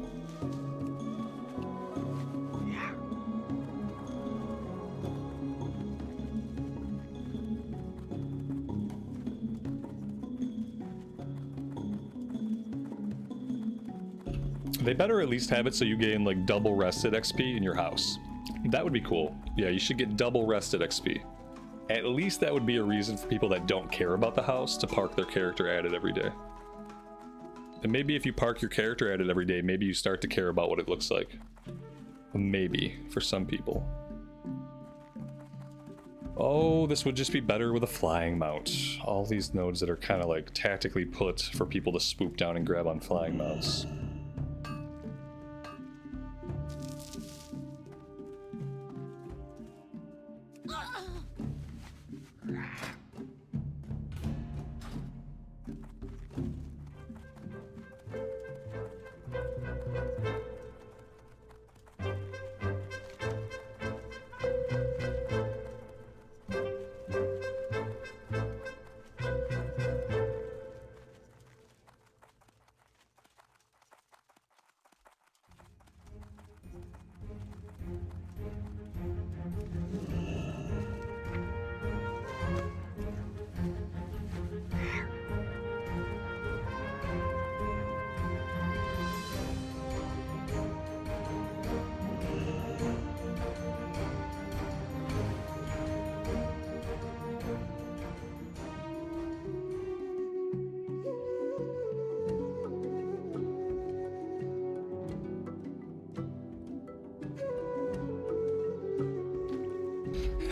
They better at least have it so you gain like double rested XP in your house. That would be cool. Yeah, you should get double rested XP. At least that would be a reason for people that don't care about the house to park their character at it every day. And maybe if you park your character at it every day, maybe you start to care about what it looks like. Maybe, for some people. Oh, this would just be better with a flying mount. All these nodes that are kind of like tactically put for people to swoop down and grab on flying mounts.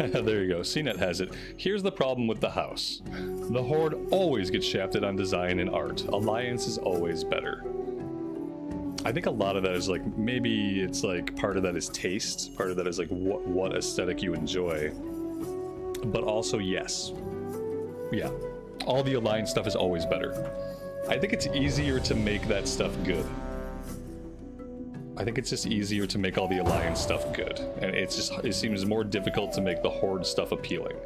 There you go, CNET has it. Here's the problem with the house. The Horde always gets shafted on design and art. Alliance is always better. I think a lot of that is like, maybe it's like part of that is taste, part of that is like what aesthetic you enjoy. But also, yes. Yeah, all the Alliance stuff is always better. I think it's easier to make that stuff good. I think it's just easier to make all the Alliance stuff good, and it seems more difficult to make the Horde stuff appealing.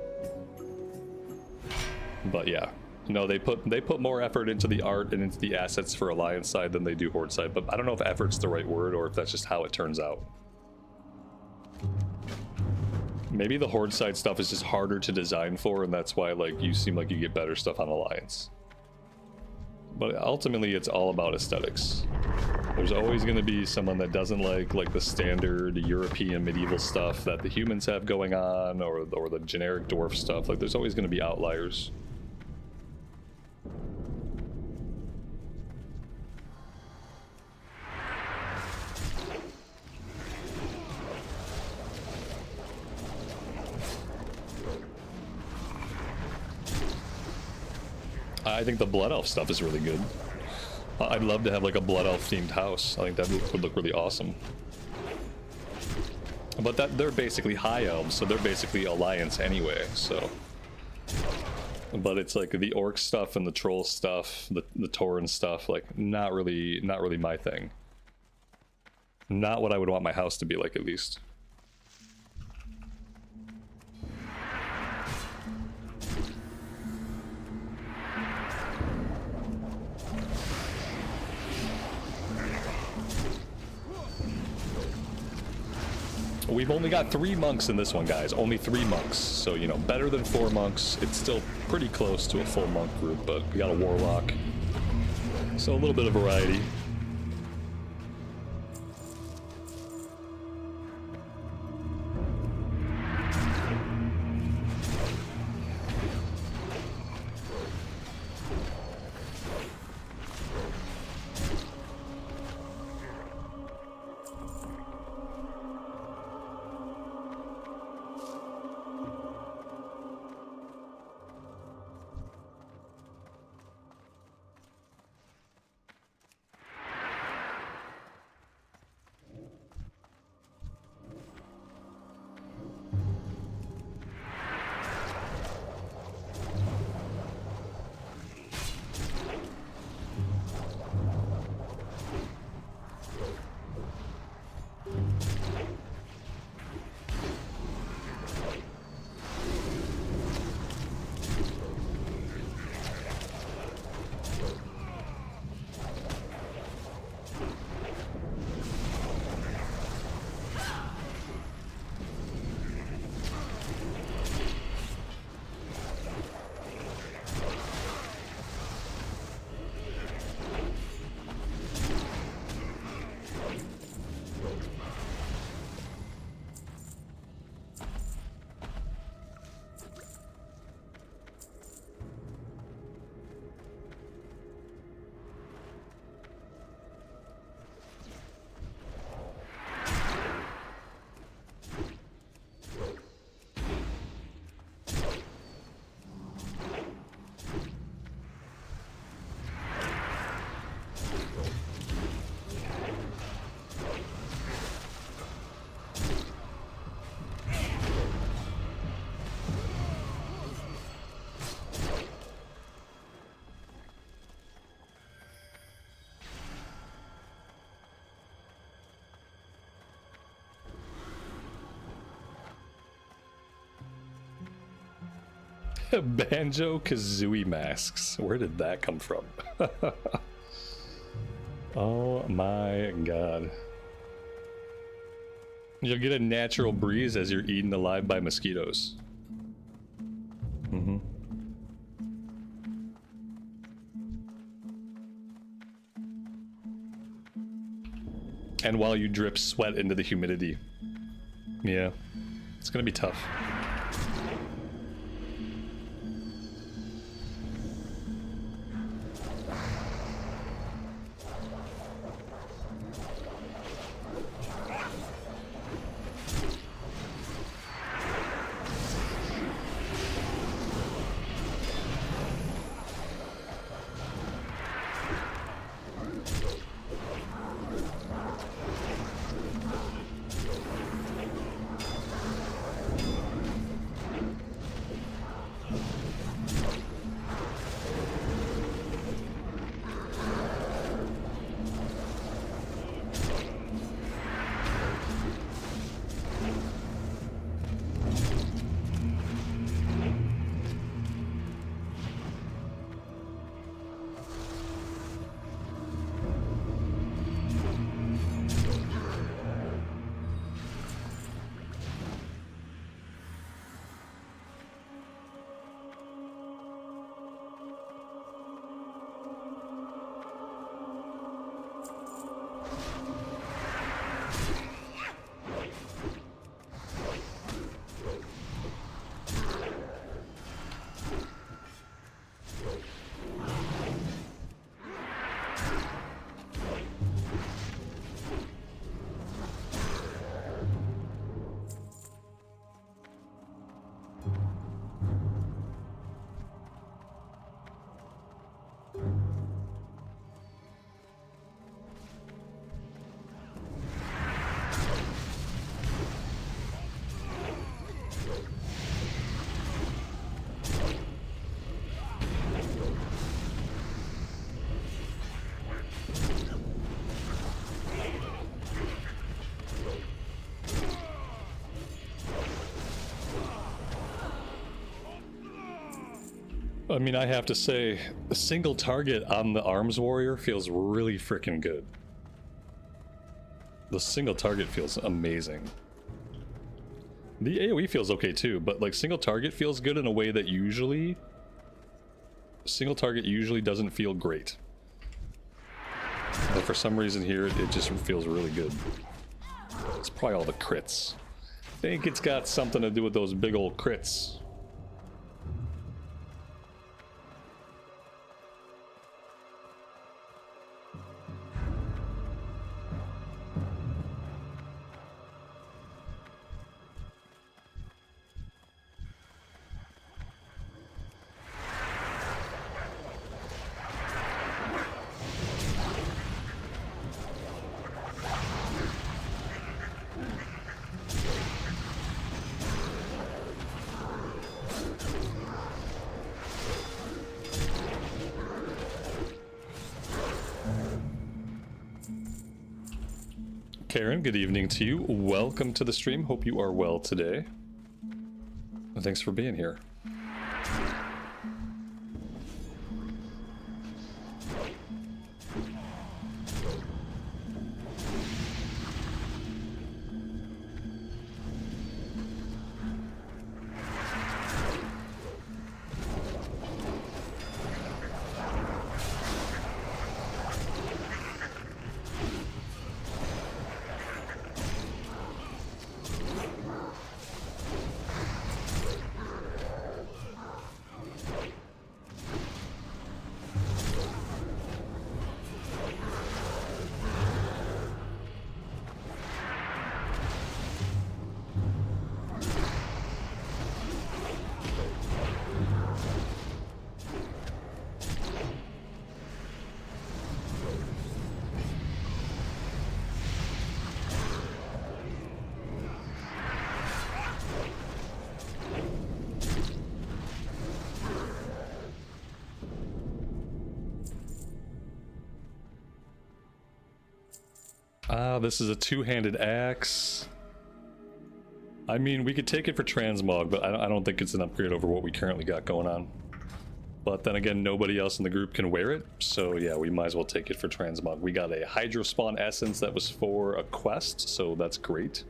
But yeah, no, they put more effort into the art and into the assets for Alliance side than they do Horde side, but I don't know if effort's the right word or if that's just how it turns out. Maybe the Horde side stuff is just harder to design for, and that's why like you seem like you get better stuff on Alliance. But ultimately it's all about aesthetics. There's always going to be someone that doesn't like the standard European medieval stuff that the humans have going on, or the generic dwarf stuff. Like, there's always going to be outliers. I think the Blood Elf stuff is really good. I'd love to have like a Blood Elf themed house. I think that would look really awesome. But they're basically High Elves, so they're basically Alliance anyway, so. But it's like the Orc stuff and the Troll stuff, the Tauren stuff, like not really my thing. Not what I would want my house to be like, at least. We've only got 3 monks in this one, guys. Only 3 monks. So, you know, better than 4 monks. It's still pretty close to a full monk group, but we got a warlock. So a little bit of variety. Banjo-Kazooie masks. Where did that come from? Oh my god. You'll get a natural breeze as you're eaten alive by mosquitoes. And while you drip sweat into the humidity. Yeah. It's gonna be tough. I mean, I have to say, a single target on the arms warrior feels really freaking good. The single target feels amazing. The AoE feels okay too, but like single target feels good in a way that usually single target usually doesn't feel great. But for some reason here, it just feels really good. It's probably all the crits. I think it's got something to do with those big old crits. Karen, good evening to you. Welcome to the stream. Hope you are well today. And thanks for being here. Ah, this is a two-handed axe. I mean, we could take it for transmog, but I don't think it's an upgrade over what we currently got going on. But then again, nobody else in the group can wear it, so yeah, we might as well take it for transmog. We got a Hydrospawn Essence that was for a quest, so that's great.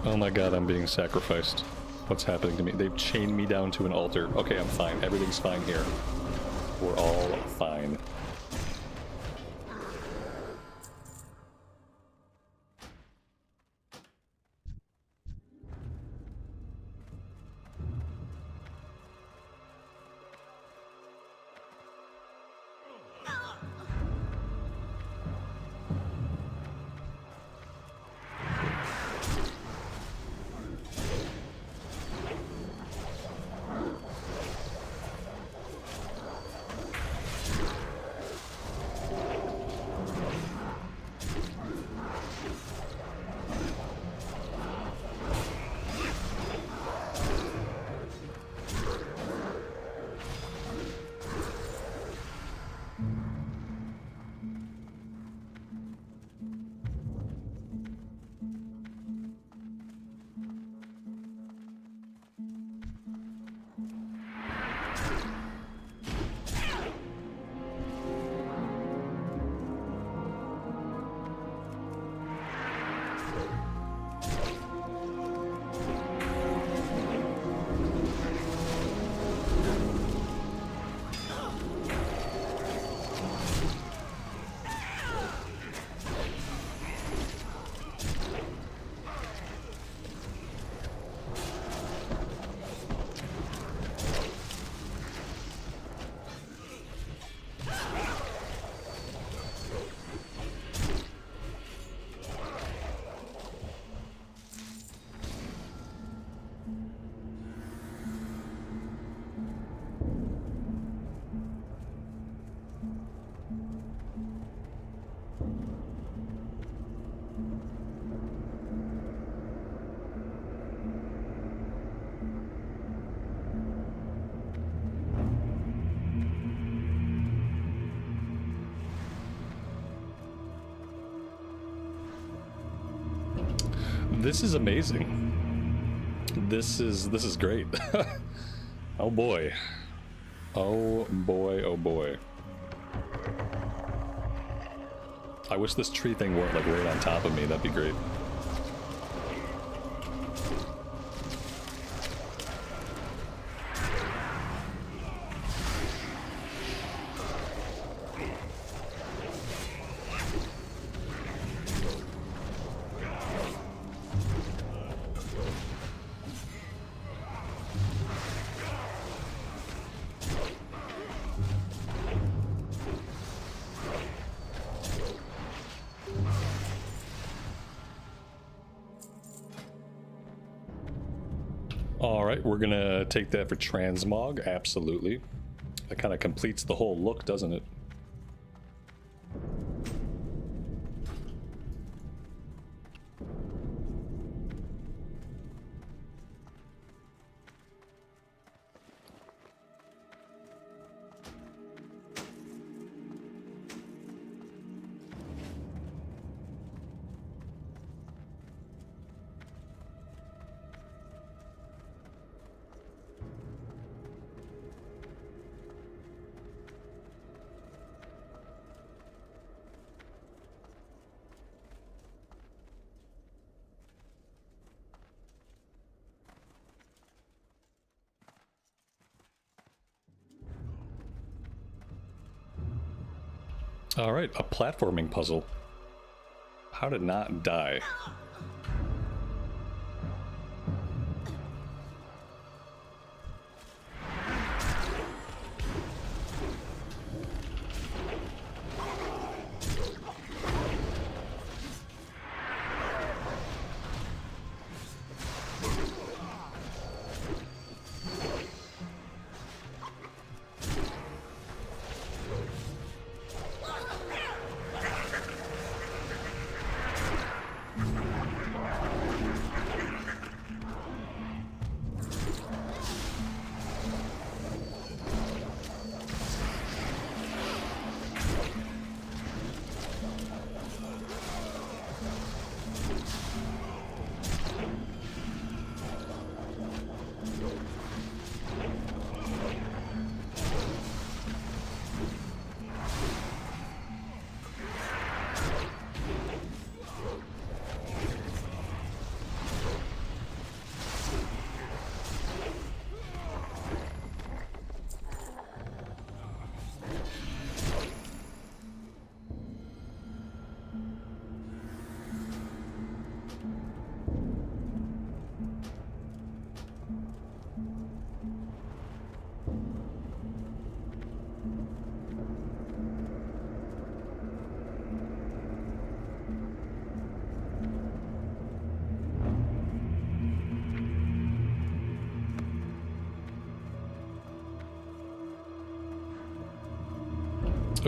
Oh my god, I'm being sacrificed. What's happening to me? They've chained me down to an altar. Okay, I'm fine. Everything's fine here. We're all fine. This is amazing. This is great. Oh boy. Oh boy, oh boy. I wish this tree thing weren't like right on top of me, that'd be great. Alright, we're gonna take that for transmog, absolutely. That kind of completes the whole look, doesn't it? Alright, a platforming puzzle. How to not die.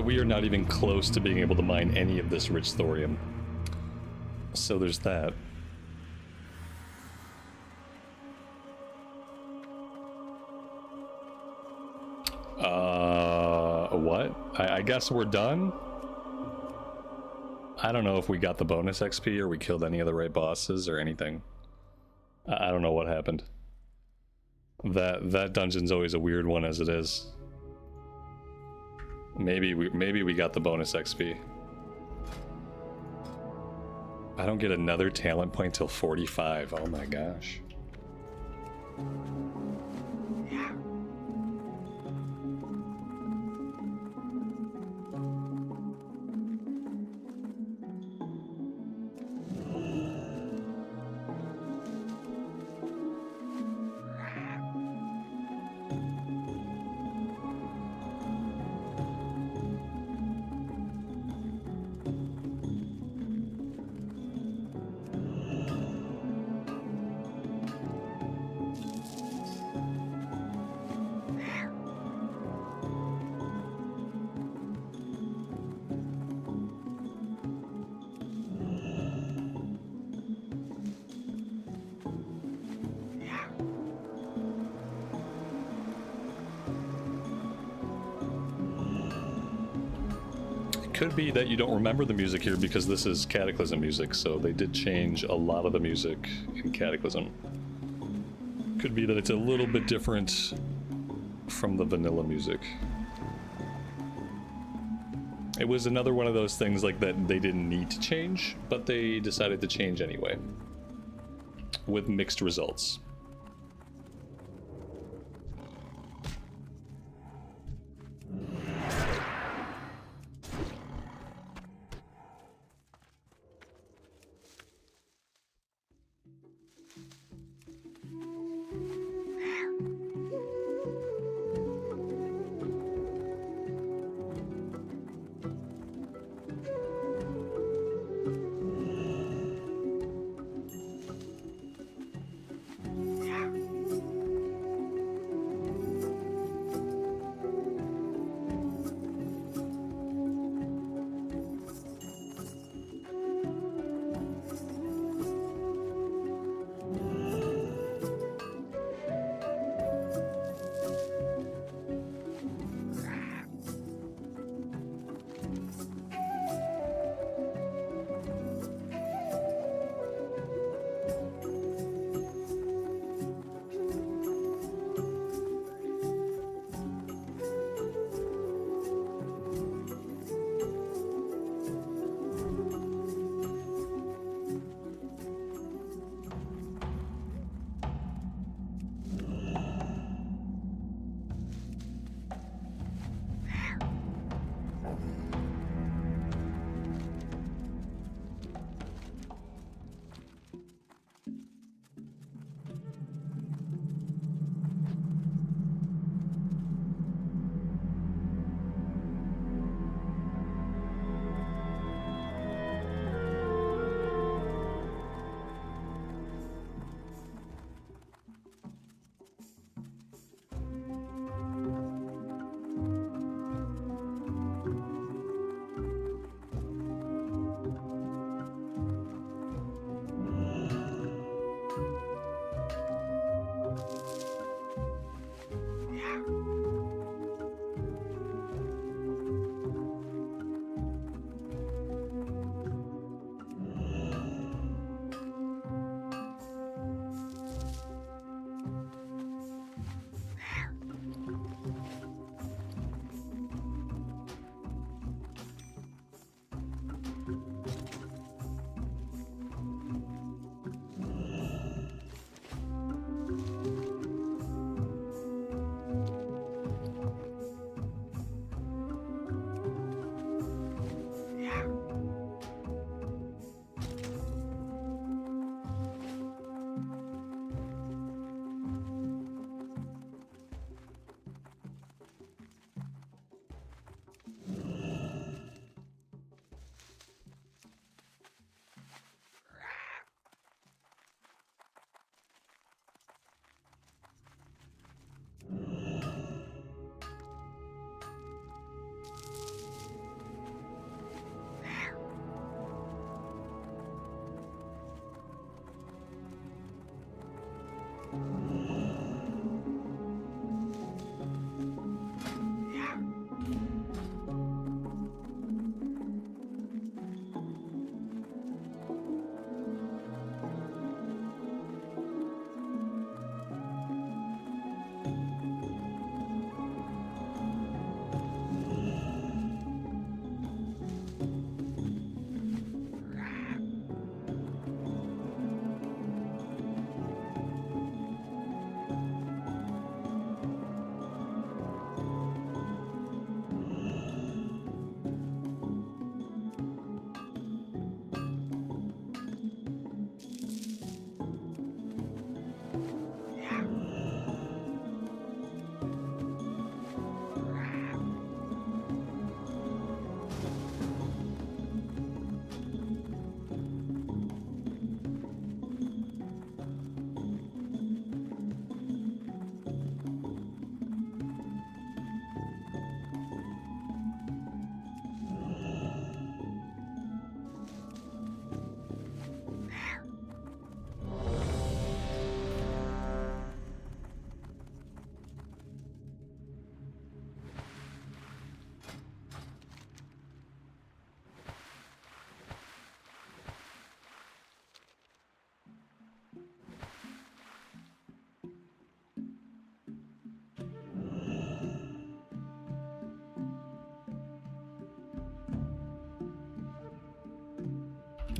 We are not even close to being able to mine any of this rich thorium. So there's that. What? I guess we're done? I don't know if we got the bonus XP or we killed any of the right bosses or anything. I don't know what happened. That dungeon's always a weird one as it is. Maybe we got the bonus XP. I don't get another talent point till 45. Oh my gosh. could be that you don't remember the music here because this is Cataclysm music, so they did change a lot of the music in Cataclysm. Could be that it's a little bit different from the vanilla music. It was another one of those things like that they didn't need to change, but they decided to change anyway, with mixed results.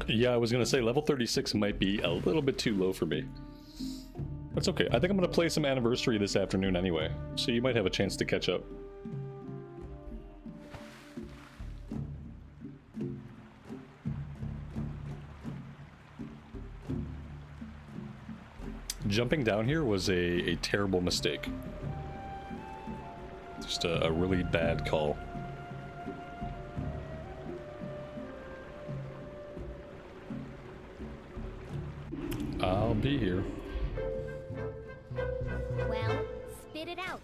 Yeah, I was gonna say level 36 might be a little bit too low for me. That's okay. I think I'm gonna play some Anniversary this afternoon anyway, so you might have a chance to catch up. Jumping down here was a terrible mistake. Just a really bad call. I'll be here. Well, spit it out.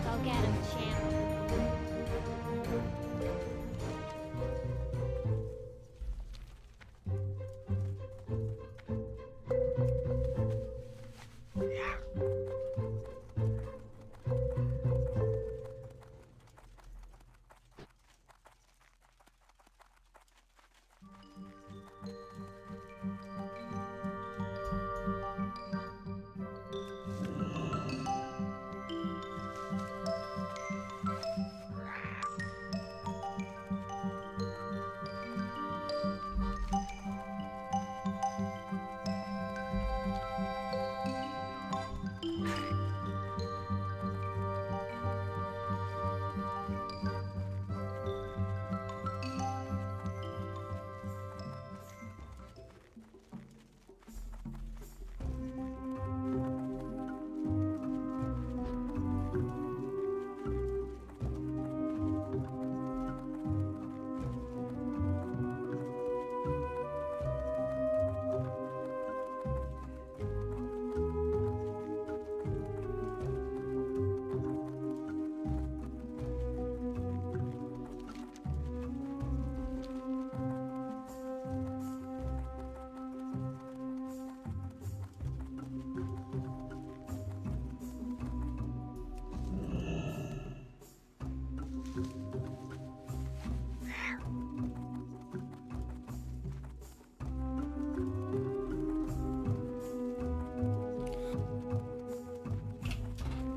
Go get him, champ.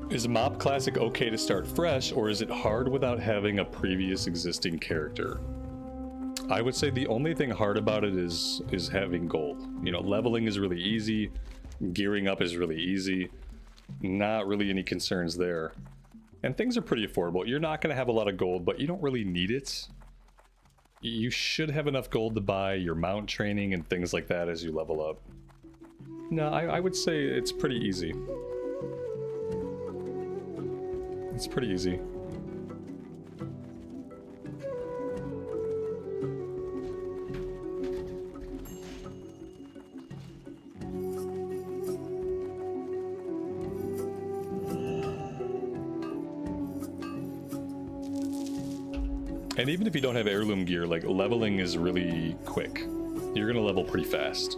Is Mop Classic okay to start fresh, or is it hard without having a previous existing character? I would say the only thing hard about it is having gold. You know, leveling is really easy, gearing up is really easy, not really any concerns there. And things are pretty affordable. You're not going to have a lot of gold, but you don't really need it. You should have enough gold to buy your mount training and things like that as you level up. No, I would say it's pretty easy. It's pretty easy. And even if you don't have heirloom gear, like, leveling is really quick. You're gonna level pretty fast.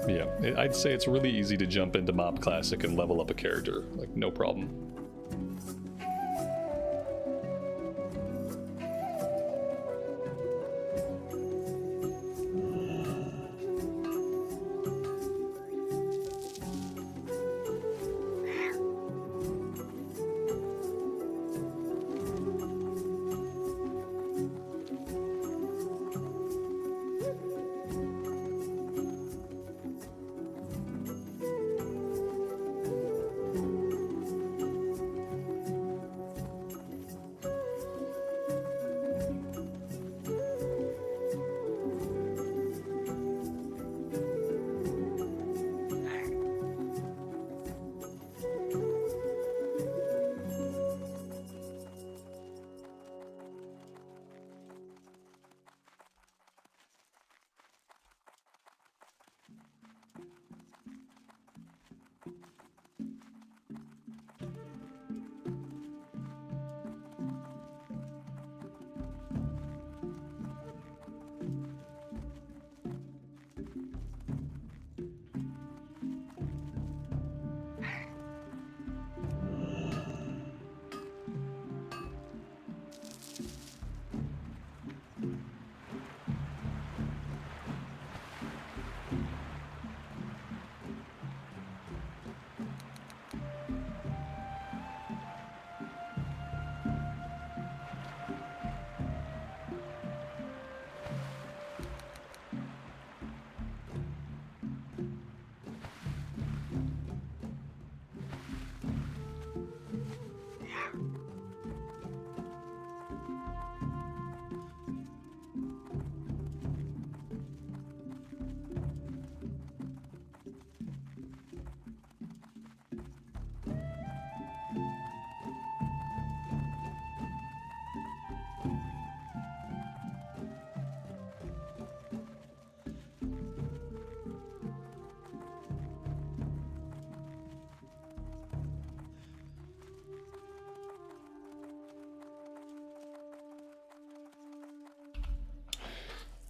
Yeah, I'd say it's really easy to jump into Mop Classic and level up a character, like, no problem.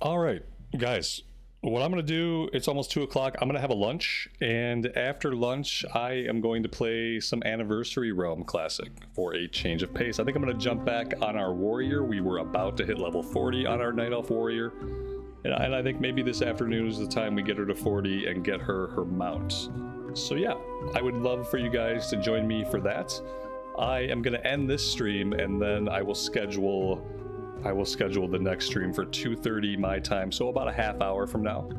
All right, guys, what I'm going to do, it's almost 2 o'clock. I'm going to have a lunch, and after lunch, I am going to play some Anniversary Realm Classic for a change of pace. I think I'm going to jump back on our warrior. We were about to hit level 40 on our Night Elf warrior, and I think maybe this afternoon is the time we get her to 40 and get her mount. So yeah, I would love for you guys to join me for that. I am going to end this stream, and then I will schedule the next stream for 2:30 my time, so about a half hour from now.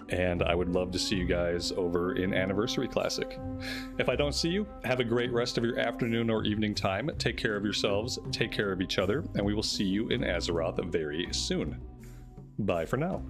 And I would love to see you guys over in Anniversary Classic. If I don't see you, have a great rest of your afternoon or evening time. Take care of yourselves, take care of each other, and we will see you in Azeroth very soon. Bye for now.